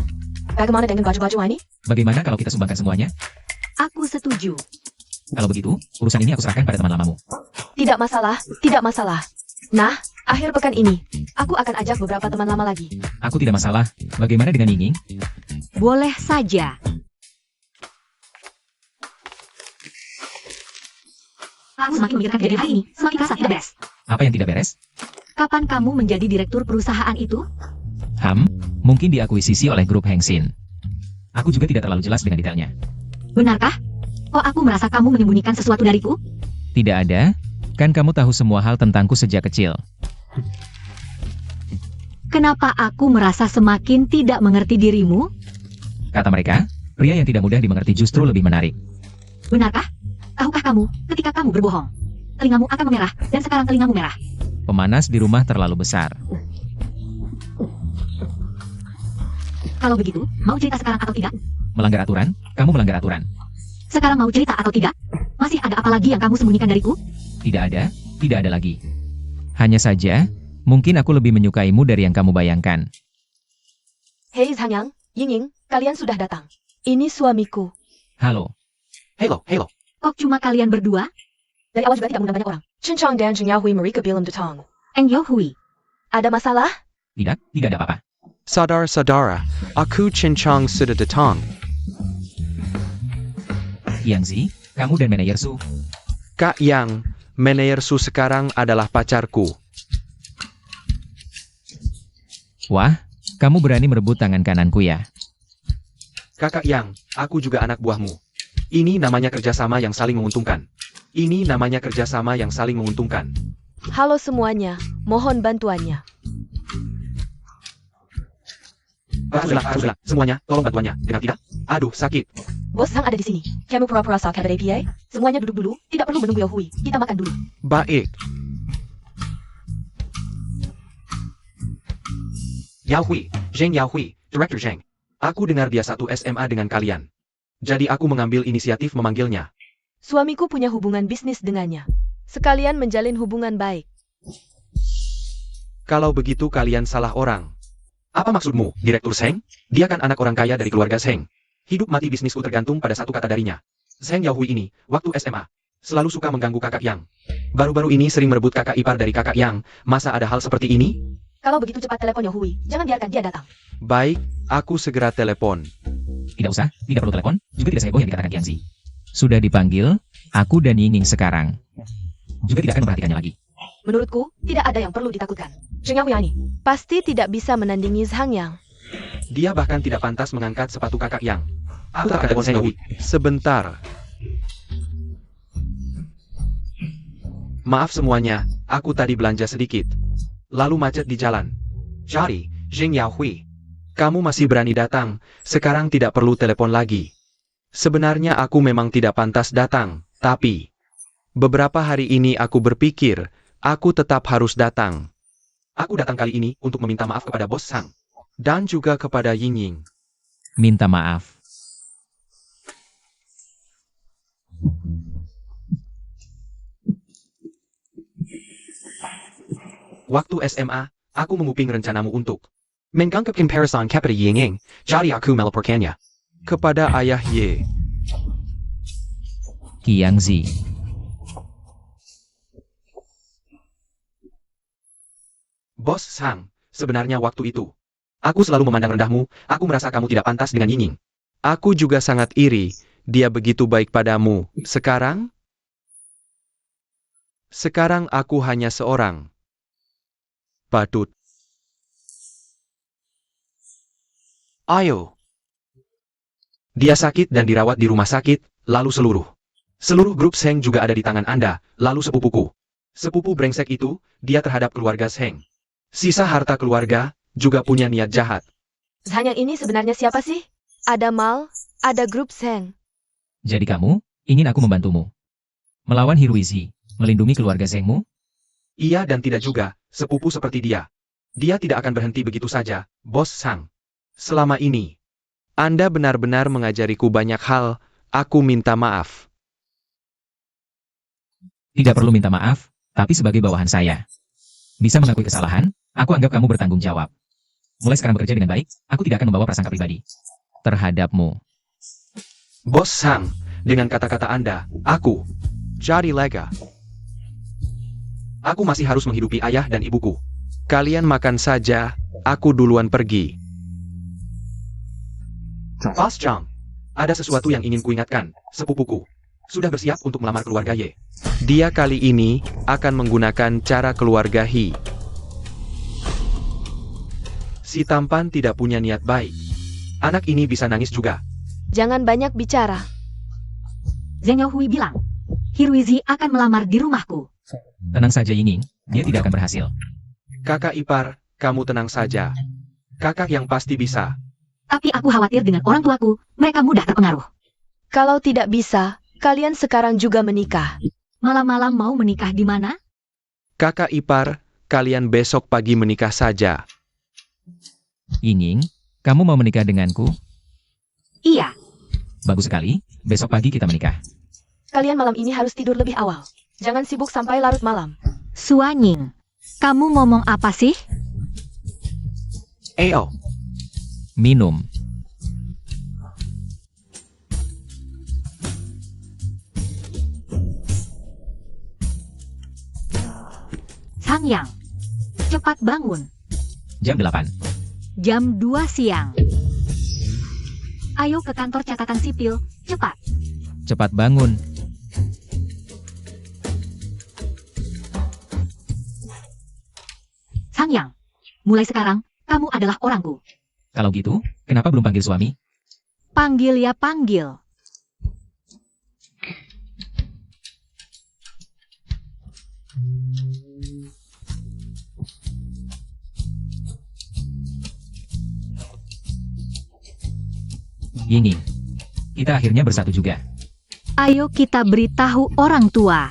Bagaimana dengan baju-baju ini? Bagaimana kalau kita sumbangkan semuanya? Aku setuju. Kalau begitu, urusan ini aku serahkan pada teman lamamu. Tidak masalah, tidak masalah. Nah, akhir pekan ini, aku akan ajak beberapa teman lama lagi. Aku tidak masalah. Bagaimana dengan Ying? Boleh saja. Aku semakin memikirkan kejadian hari ini, semakin rasa tidak beres. Apa yang tidak beres? Kapan kamu menjadi direktur perusahaan itu? Mungkin diakuisisi oleh grup Heng Sin. Aku juga tidak terlalu jelas dengan detailnya. Benarkah? Oh, aku merasa kamu menyembunyikan sesuatu dariku? Tidak ada, kan kamu tahu semua hal tentangku sejak kecil. Kenapa aku merasa semakin tidak mengerti dirimu? Kata mereka, pria yang tidak mudah dimengerti justru lebih menarik. Benarkah? Tahukah kamu, ketika kamu berbohong, telingamu akan memerah, dan sekarang telingamu merah. Pemanas di rumah terlalu besar. Kalau begitu, mau cerita sekarang atau tidak? Melanggar aturan? Kamu melanggar aturan. Sekarang mau cerita atau tidak? Masih ada apa lagi yang kamu sembunyikan dariku? Tidak ada lagi. Hanya saja, mungkin aku lebih menyukaimu dari yang kamu bayangkan. Hei Zhanyang, Ying, kalian sudah datang. Ini suamiku. Halo, Hello. Kok cuma kalian berdua? Dari awal juga tidak mengundang banyak orang. Chen Chong dan Jing Yahui Marika Bilam Detong. Eng Yo Hui. Ada masalah? tidak ada apa-apa. Saudara-saudara, aku Cincang sudah datang. Yang Zi, kamu dan manajer Su. Kak Yang, manajer Su sekarang adalah pacarku. Wah, kamu berani merebut tangan kananku ya? Kakak Yang, aku juga anak buahmu. Ini namanya kerjasama yang saling menguntungkan. Halo semuanya, mohon bantuannya. Harus bilang, semuanya, tolong bantuannya. Dengar tidak? Aduh, sakit. Bos Zhang ada di sini. Kamu pura-pura sakit pada APA? Semuanya duduk dulu, tidak perlu menunggu Yahui. Kita makan dulu. Baik. Yahui, Zheng Yahui, Director Zheng. Aku dengar dia satu SMA dengan kalian. Jadi aku mengambil inisiatif memanggilnya. Suamiku punya hubungan bisnis dengannya. Sekalian menjalin hubungan baik. Kalau begitu kalian salah orang. Apa maksudmu, Direktur Zheng? Dia kan anak orang kaya dari keluarga Zheng. Hidup mati bisnisku tergantung pada satu kata darinya. Zheng Yaohui ini, waktu SMA, selalu suka mengganggu kakak Yang. Baru-baru ini sering merebut kakak ipar dari kakak Yang, masa ada hal seperti ini? Kalau begitu cepat telepon Yaohui, jangan biarkan dia datang. Baik, aku segera telepon. Tidak usah, tidak perlu telepon, juga tidak seheboh yang dikatakan Qiangzi. Sudah dipanggil, aku dan Yingning sekarang. Juga tidak akan memperhatikannya lagi. Menurutku, tidak ada yang perlu ditakutkan. Zheng Yaohui ini pasti tidak bisa menandingi Zhang Yang. Dia bahkan tidak pantas mengangkat sepatu kakak Yang. Aku tak akan telepon Zheng Yaohui. Sebentar. Maaf semuanya, aku tadi belanja sedikit. Lalu macet di jalan. Jadi, Zheng Yaohui, kamu masih berani datang, sekarang tidak perlu telepon lagi. Sebenarnya aku memang tidak pantas datang, tapi beberapa hari ini aku berpikir, aku tetap harus datang. Aku datang kali ini untuk meminta maaf kepada Bos Sang, dan juga kepada Ying. Minta maaf. Waktu SMA, aku menguping rencanamu untuk menganggap comparison kepada Ying, jadi aku melaporkannya kepada ayah Ye. Qiangzi. Bos Sang, sebenarnya waktu itu, aku selalu memandang rendahmu, aku merasa kamu tidak pantas dengan Ying. Aku juga sangat iri, dia begitu baik padamu. Sekarang aku hanya seorang patut. Ayo. Dia sakit dan dirawat di rumah sakit, lalu seluruh grup Zheng juga ada di tangan Anda, lalu sepupuku. Sepupu brengsek itu, dia terhadap keluarga Zheng. Sisa harta keluarga, juga punya niat jahat. Zhang Yang ini sebenarnya siapa sih? Ada Mal, ada grup Zheng. Jadi kamu, ingin aku membantumu. Melawan Hiruizi, melindungi keluarga Zhengmu? Iya dan tidak juga, sepupu seperti dia. Dia tidak akan berhenti begitu saja, Bos Sang. Selama ini, Anda benar-benar mengajariku banyak hal, aku minta maaf. Tidak perlu minta maaf, tapi sebagai bawahan saya. Bisa mengakui kesalahan, aku anggap kamu bertanggung jawab. Mulai sekarang bekerja dengan baik, aku tidak akan membawa prasangka pribadi terhadapmu. Bos Sang, dengan kata-kata Anda, aku jadi lega. Aku masih harus menghidupi ayah dan ibuku. Kalian makan saja, aku duluan pergi. Bos Chang, ada sesuatu yang ingin kuingatkan, sepupuku. Sudah bersiap untuk melamar keluarga Ye. Dia kali ini akan menggunakan cara keluarga He. Si tampan tidak punya niat baik. Anak ini bisa nangis juga. Jangan banyak bicara. Zheng Yaohui bilang, Hiruizi akan melamar di rumahku. Tenang saja Yingning, dia tidak akan berhasil. Kakak ipar, kamu tenang saja. Kakak yang pasti bisa. Tapi aku khawatir dengan orang tuaku, mereka mudah terpengaruh. Kalau tidak bisa, kalian sekarang juga menikah. Malam-malam mau menikah di mana? Kakak ipar, kalian besok pagi menikah saja. Yingning, kamu mau menikah denganku? Iya. Bagus sekali, besok pagi kita menikah. Kalian malam ini harus tidur lebih awal. Jangan sibuk sampai larut malam. Suanying, kamu ngomong apa sih? Ayo, Minum. Zhang Yang, cepat bangun. Jam 8. Jam 2 siang. Ayo ke kantor catatan sipil, cepat. Cepat bangun. Zhang Yang, mulai sekarang, kamu adalah orangku. Kalau gitu, kenapa belum panggil suami? Panggil ya panggil. Yingning, kita akhirnya bersatu juga. Ayo kita beritahu orang tua.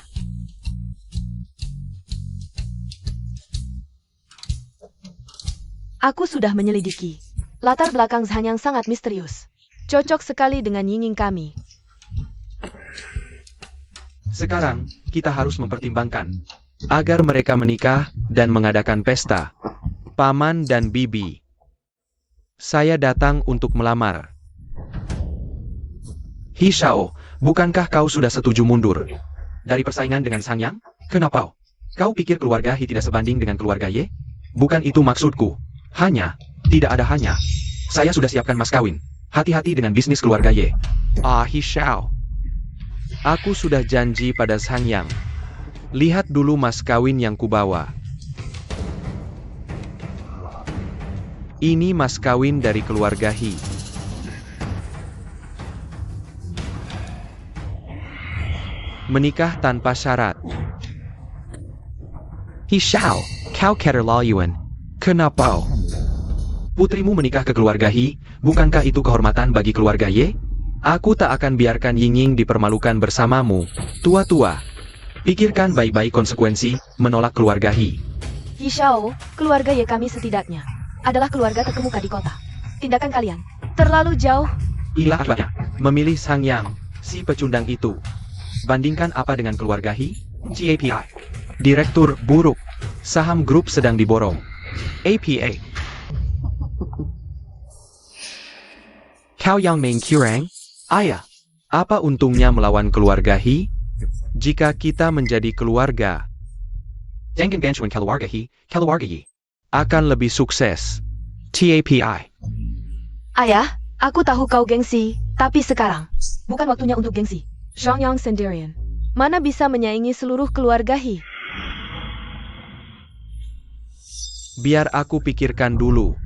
Aku sudah menyelidiki. Latar belakang Zhang Yang sangat misterius. Cocok sekali dengan Yingning kami. sekarang kita harus mempertimbangkan agar mereka menikah dan mengadakan pesta. Paman dan bibi, saya datang untuk melamar. Hishao, Bukankah kau sudah setuju mundur dari persaingan dengan Sang Yang? Kenapa? Kau pikir keluarga He tidak sebanding dengan keluarga Ye? Bukan itu maksudku. Hanya, tidak ada hanya. Saya sudah siapkan mas kawin. Hati-hati dengan bisnis keluarga Ye. He Xiao. Aku sudah janji pada Sang Yang. Lihat dulu mas kawin yang kubawa. Ini mas kawin dari keluarga He. Menikah tanpa syarat. He Xiao, kau keterlaluan. Kenapa? Putrimu menikah ke keluarga He, bukankah itu kehormatan bagi keluarga Ye? Aku tak akan biarkan Ying-Ying dipermalukan bersamamu, tua-tua. Pikirkan baik-baik konsekuensi menolak keluarga He. He Xiao, keluarga Ye kami setidaknya adalah keluarga terkemuka di kota. Tindakan kalian terlalu jauh. Inilah akibatnya, memilih Sang Yang, si pecundang itu. Bandingkan apa dengan keluarga He? GAPI. Direktur buruk. Saham grup sedang diborong. APA. Kau yang main curang? Ayah, apa untungnya melawan keluarga He? Jika kita menjadi keluarga, jangan bantuin keluarga He, keluarga Ye akan lebih sukses. TAPI. Ayah, aku tahu kau gengsi, tapi sekarang bukan waktunya untuk gengsi. Zhang Yang sendirian mana bisa menyaingi seluruh keluarga He? Biar aku pikirkan dulu.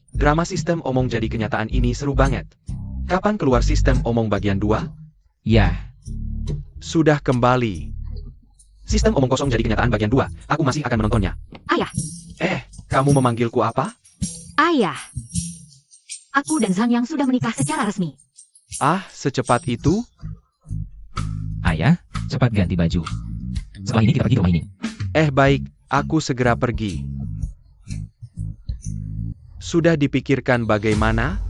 Drama sistem omong jadi kenyataan ini seru banget. Kapan keluar sistem omong bagian 2? Ya, Sudah kembali. Sistem omong kosong jadi kenyataan bagian 2. Aku masih akan menontonnya. Ayah, Kamu memanggilku apa? ayah. Aku dan Zhang Yang sudah menikah secara resmi. Secepat itu? ayah, cepat ganti baju. Setelah ini kita pergi ke rumah ini. Baik, aku segera pergi. Sudah dipikirkan bagaimana?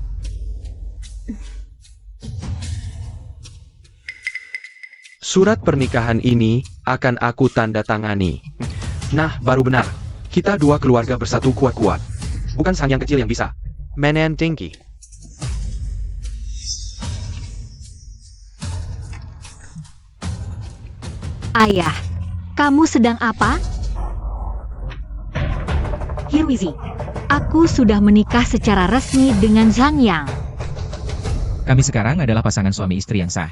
Surat pernikahan ini akan aku tanda tangani. Nah, baru benar. Kita dua keluarga bersatu kuat-kuat. Bukan Sang Yang kecil yang bisa. Menen tinggi. Ayah, kamu sedang apa? Hirwizi, aku sudah menikah secara resmi dengan Zhang Yang. Kami sekarang adalah pasangan suami istri yang sah.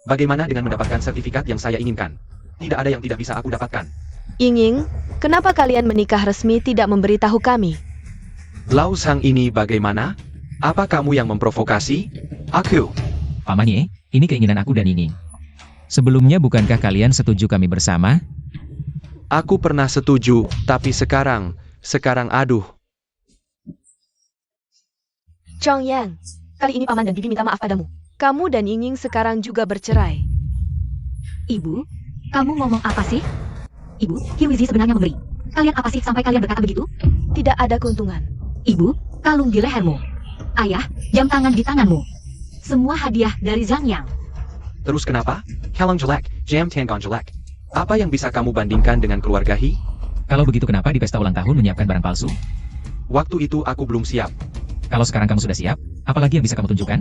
Bagaimana dengan mendapatkan sertifikat yang saya inginkan? Tidak ada yang tidak bisa aku dapatkan. Ying-Ying, kenapa kalian menikah resmi tidak memberitahu kami? Lau Sang ini bagaimana? Apa kamu yang memprovokasi? Aku. Paman Ye, ini keinginan aku dan Ying. Sebelumnya bukankah kalian setuju kami bersama? Aku pernah setuju, tapi sekarang aduh. Zhang Yang, kali ini Paman dan Bibi minta maaf padamu. Kamu dan Ying-Ying sekarang juga bercerai. Ibu, kamu ngomong apa sih? Ibu, Hirwizi sebenarnya memberi. Kalian apa sih sampai kalian berkata begitu? Tidak ada keuntungan. Ibu, kalung di lehermu. Ayah, jam tangan di tanganmu. Semua hadiah dari Zhang Yang. Terus kenapa? Kalung jelek, jam tangan jelek. Apa yang bisa kamu bandingkan dengan keluarga He? Kalau begitu kenapa di pesta ulang tahun menyiapkan barang palsu? Waktu itu aku belum siap. Kalau sekarang kamu sudah siap, apalagi yang bisa kamu tunjukkan?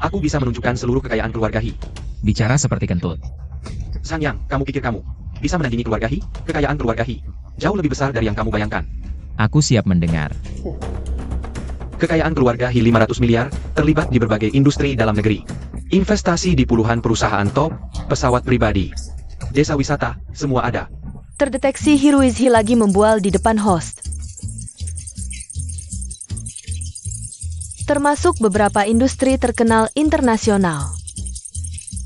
Aku bisa menunjukkan seluruh kekayaan keluarga He. Bicara seperti kentut. Sang Yang, kamu pikir kamu bisa menandingi keluarga He? Kekayaan keluarga He jauh lebih besar dari yang kamu bayangkan. Aku siap mendengar. Kekayaan keluarga He 500 miliar, terlibat di berbagai industri dalam negeri. Investasi di puluhan perusahaan top, pesawat pribadi, desa wisata, semua ada. Terdeteksi Hirwizi lagi membual di depan host. Termasuk beberapa industri terkenal internasional.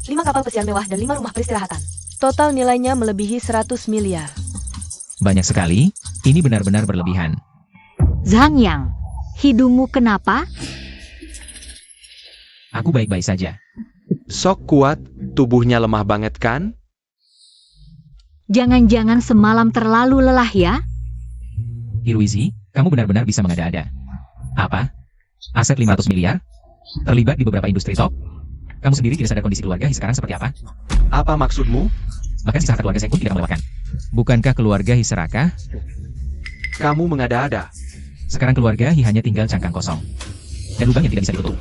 5 kapal pesiar mewah dan 5 rumah peristirahatan. Total nilainya melebihi 100 miliar. Banyak sekali, ini benar-benar berlebihan. Zhang Yang, hidungmu kenapa? Aku baik-baik saja. Sok kuat, tubuhnya lemah banget kan? Jangan-jangan semalam terlalu lelah ya? Hirwizi, kamu benar-benar bisa mengada-ada. Apa? Aset 500 miliar? Terlibat di beberapa industri top? Kamu sendiri tidak sadar kondisi keluarga He sekarang seperti apa? Apa maksudmu? Bahkan sisa harta keluarga saya pun tidak melewatkan. Bukankah keluarga He serakah? Kamu mengada-ada. Sekarang keluarga He hanya tinggal cangkang kosong. dan lubang yang tidak bisa ditutup.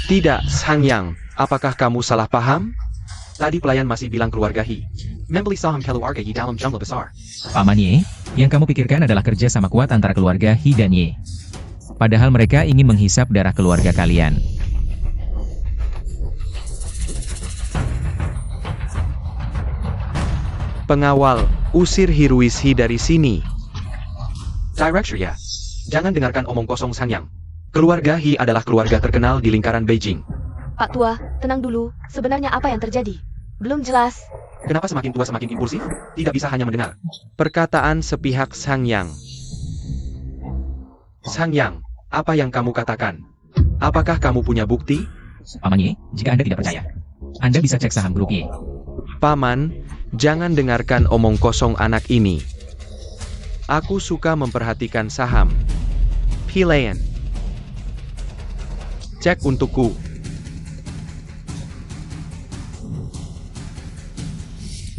Tidak, Sangyang. Apakah kamu salah paham? Tadi pelayan masih bilang keluarga He. Membeli saham keluarga He dalam jumlah besar. Paman Ye, yang kamu pikirkan adalah kerja sama kuat antara keluarga He dan Ye. Padahal mereka ingin menghisap darah keluarga kalian. Pengawal, usir Hiruis He dari sini. Director ya. Jangan dengarkan omong kosong Sangyang. Keluarga He adalah keluarga terkenal di lingkaran Beijing. Pak Tua, tenang dulu. Sebenarnya apa yang terjadi? Belum jelas. Kenapa semakin tua semakin impulsif? Tidak bisa hanya mendengar. Perkataan sepihak Sangyang. Sangyang, apa yang kamu katakan? Apakah kamu punya bukti? Paman Ye, jika Anda tidak percaya, Anda bisa cek saham grup Ye. Paman, jangan dengarkan omong kosong anak ini. Aku suka memperhatikan saham. Pilayan. Cek untukku.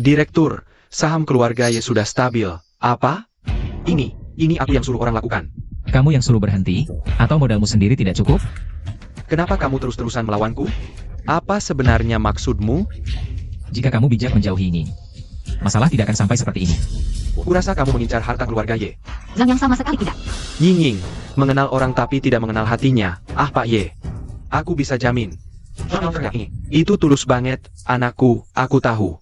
Direktur, saham keluarga Ye sudah stabil. Apa? Ini aku yang suruh orang lakukan. Kamu yang suruh berhenti, atau modalmu sendiri tidak cukup? Kenapa kamu terus-terusan melawanku? Apa sebenarnya maksudmu? Jika kamu bijak menjauhi ini, masalah tidak akan sampai seperti ini. Kurasa kamu mengincar harta keluarga Ye. Zhang yang sama sekali tidak. Ying, mengenal orang tapi tidak mengenal hatinya. Ah Pak Ye, aku bisa jamin. Itu tulus banget, anakku, aku tahu.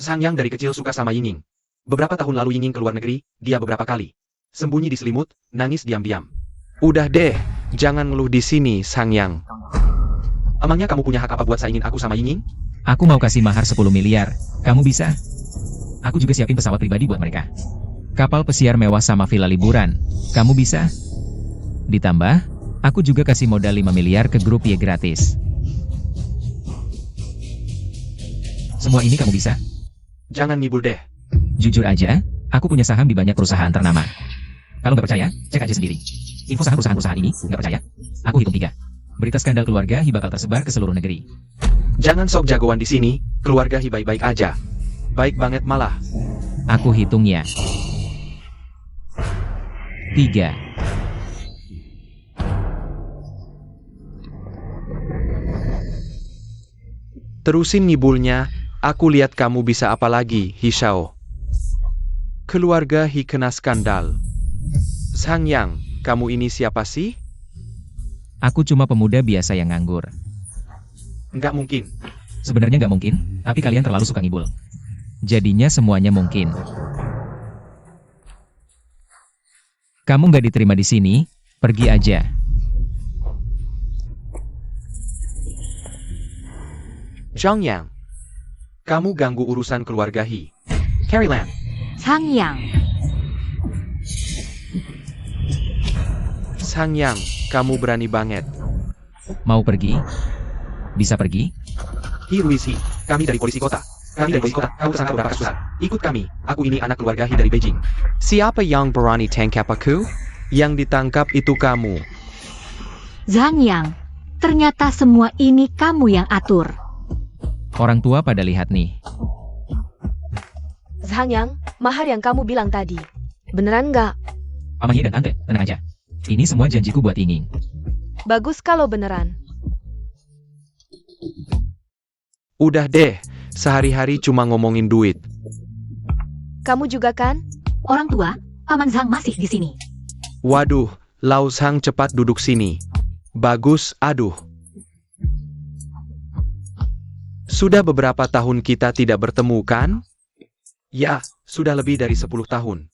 Sangyang dari kecil suka sama Ying. Beberapa tahun lalu Ying keluar negeri, dia beberapa kali. Sembunyi di selimut, nangis diam-diam. Udah deh, jangan ngeluh di sini, Sangyang. Emangnya kamu punya hak apa buat saingin aku sama Ying? Aku mau kasih mahar 10 miliar. Kamu bisa? Aku juga siapin pesawat pribadi buat mereka. Kapal pesiar mewah sama villa liburan. Kamu bisa? Ditambah, aku juga kasih modal 5 miliar ke grup Ye gratis. Semua ini kamu bisa? Jangan ngibul deh. Jujur aja, aku punya saham di banyak perusahaan ternama. Kalau nggak percaya, cek aja sendiri. Info saham perusahaan-perusahaan ini, nggak percaya? Aku hitung 3. Berita skandal keluarga He bakal tersebar ke seluruh negeri. Jangan sok jagoan di sini, keluarga He baik-baik aja. Baik banget malah. Aku hitungnya. 3. Terusin ngibulnya, aku lihat kamu bisa apa lagi, Hishao. Keluarga He kena skandal. Sangyang, kamu ini siapa sih? Aku cuma pemuda biasa yang nganggur. Nggak mungkin. Sebenarnya nggak mungkin, tapi kalian terlalu suka ngibul. Jadinya semuanya mungkin. Kamu nggak diterima di sini, pergi aja. Zhang Yang, kamu ganggu urusan keluarga He. Carrie Lam, Sangyang. Sangyang, kamu berani banget. Mau pergi? Bisa pergi? Hiruis He, kami dari polisi kota. Kami dari polisi kota, kamu tersangka beberapa kasus besar. Ikut kami, aku ini anak keluarga He dari Beijing. Siapa yang berani tangkap aku? Yang ditangkap itu kamu. Zhang Yang, ternyata semua ini kamu yang atur. Orang tua pada lihat nih. Zhangyang, mahar yang kamu bilang tadi. Beneran nggak? Paman Ye dan Tante, tenang aja. Ini semua janjiku buat Ying. Bagus kalau beneran. Udah deh, sehari-hari cuma ngomongin duit. Kamu juga kan? Orang tua, Paman Zhang masih di sini. Waduh, Lao Sang cepat duduk sini. Bagus, aduh. Sudah beberapa tahun kita tidak bertemu kan? Ya, sudah lebih dari 10 tahun.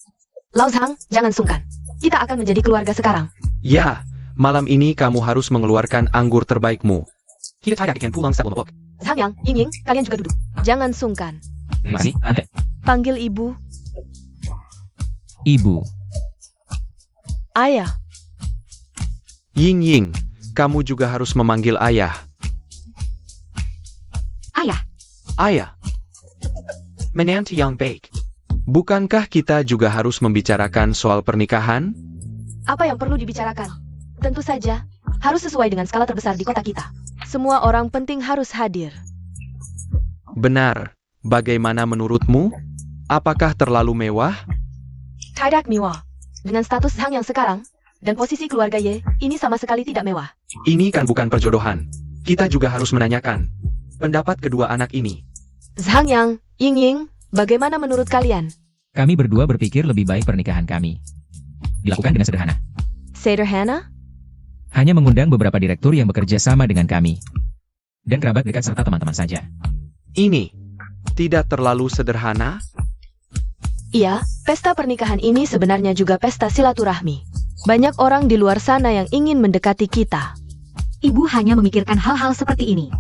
Lao Zhang, jangan sungkan. Kita akan menjadi keluarga sekarang. Ya, malam ini kamu harus mengeluarkan anggur terbaikmu. Kita tidak akan pulang sebelum bok. Zhangyang, Ying, kalian juga duduk. Jangan sungkan. Terima kasih, Tante. Panggil ibu. Ibu. Ayah. Ying, kamu juga harus memanggil ayah. Ayah, Ayah. Menantu yang baik. Bukankah kita juga harus membicarakan soal pernikahan? Apa yang perlu dibicarakan? Tentu saja, harus sesuai dengan skala terbesar di kota kita. Semua orang penting harus hadir. Benar. Bagaimana menurutmu? Apakah terlalu mewah? Tidak mewah. Dengan status Zhang yang sekarang, dan posisi keluarga Ye, ini sama sekali tidak mewah. Ini kan bukan perjodohan. Kita juga harus menanyakan pendapat kedua anak ini. Zhang Yang, Ying Ying, bagaimana menurut kalian? Kami berdua berpikir lebih baik pernikahan kami dilakukan dengan sederhana. Sederhana? Hanya mengundang beberapa direktur yang bekerja sama dengan kami. Dan kerabat dekat serta teman-teman saja. Ini tidak terlalu sederhana? Iya, pesta pernikahan ini sebenarnya juga pesta silaturahmi. Banyak orang di luar sana yang ingin mendekati kita. Ibu hanya memikirkan hal-hal seperti ini.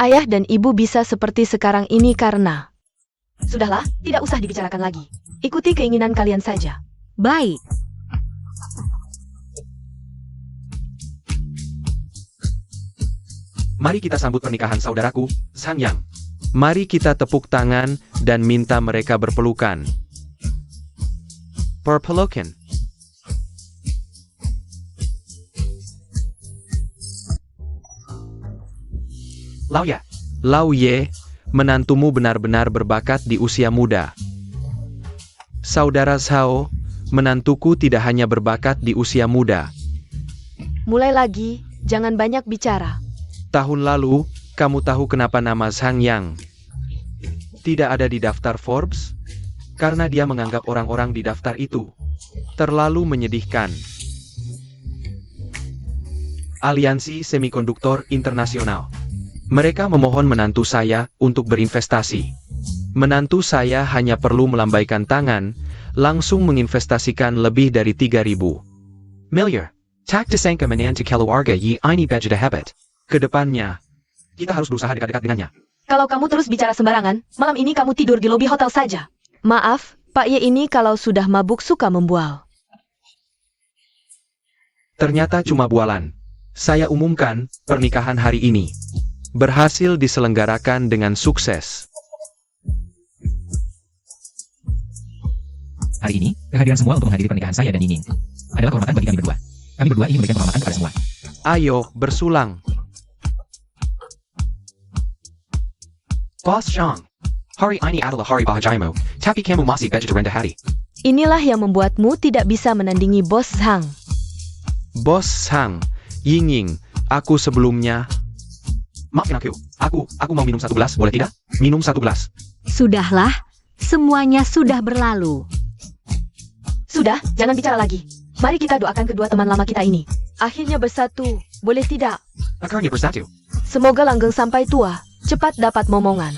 Ayah dan ibu bisa seperti sekarang ini karena... Sudahlah, tidak usah dibicarakan lagi. Ikuti keinginan kalian saja. Baik. Mari kita sambut pernikahan saudaraku, Zhang Yang. Mari kita tepuk tangan dan minta mereka berpelukan. Berpelukan. Lau Ye, menantumu benar-benar berbakat di usia muda. Saudara Zhao, menantuku tidak hanya berbakat di usia muda. Mulai lagi, jangan banyak bicara. Tahun lalu, kamu tahu kenapa nama Zhang Yang tidak ada di daftar Forbes? Karena dia menganggap orang-orang di daftar itu terlalu menyedihkan. Aliansi Semikonduktor Internasional. Mereka memohon menantu saya untuk berinvestasi. Menantu saya hanya perlu melambaikan tangan, langsung menginvestasikan lebih dari 3.000 miliar. Tak disangka menantu keluarga Yi ini budget habit. Kedepannya, kita harus berusaha dekat-dekat dengannya. Kalau kamu terus bicara sembarangan, malam ini kamu tidur di lobi hotel saja. Maaf, Pak Ye ini kalau sudah mabuk suka membual. Ternyata cuma bualan. Saya umumkan, pernikahan hari ini berhasil diselenggarakan dengan sukses. Hari ini, kehadiran semua untuk menghadiri pernikahan saya dan Ying Ying adalah kehormatan bagi kami berdua. Kami berdua ingin memberikan kehormatan kepada semua. Ayo, bersulang. Boss Zhang. Hari ini adalah hari bahagiamu, tapi kamu masih begitu rendah hati. Inilah yang membuatmu tidak bisa menandingi Bos Zhang. Bos Zhang, Ying Ying, aku sebelumnya... Maafin aku mau minum 1 gelas, boleh tidak? Minum 1 gelas. Sudahlah, semuanya sudah berlalu. Sudah, jangan bicara lagi. Mari kita doakan kedua teman lama kita ini. Akhirnya bersatu, boleh tidak? Akhirnya bersatu. Semoga langgeng sampai tua, cepat dapat momongan.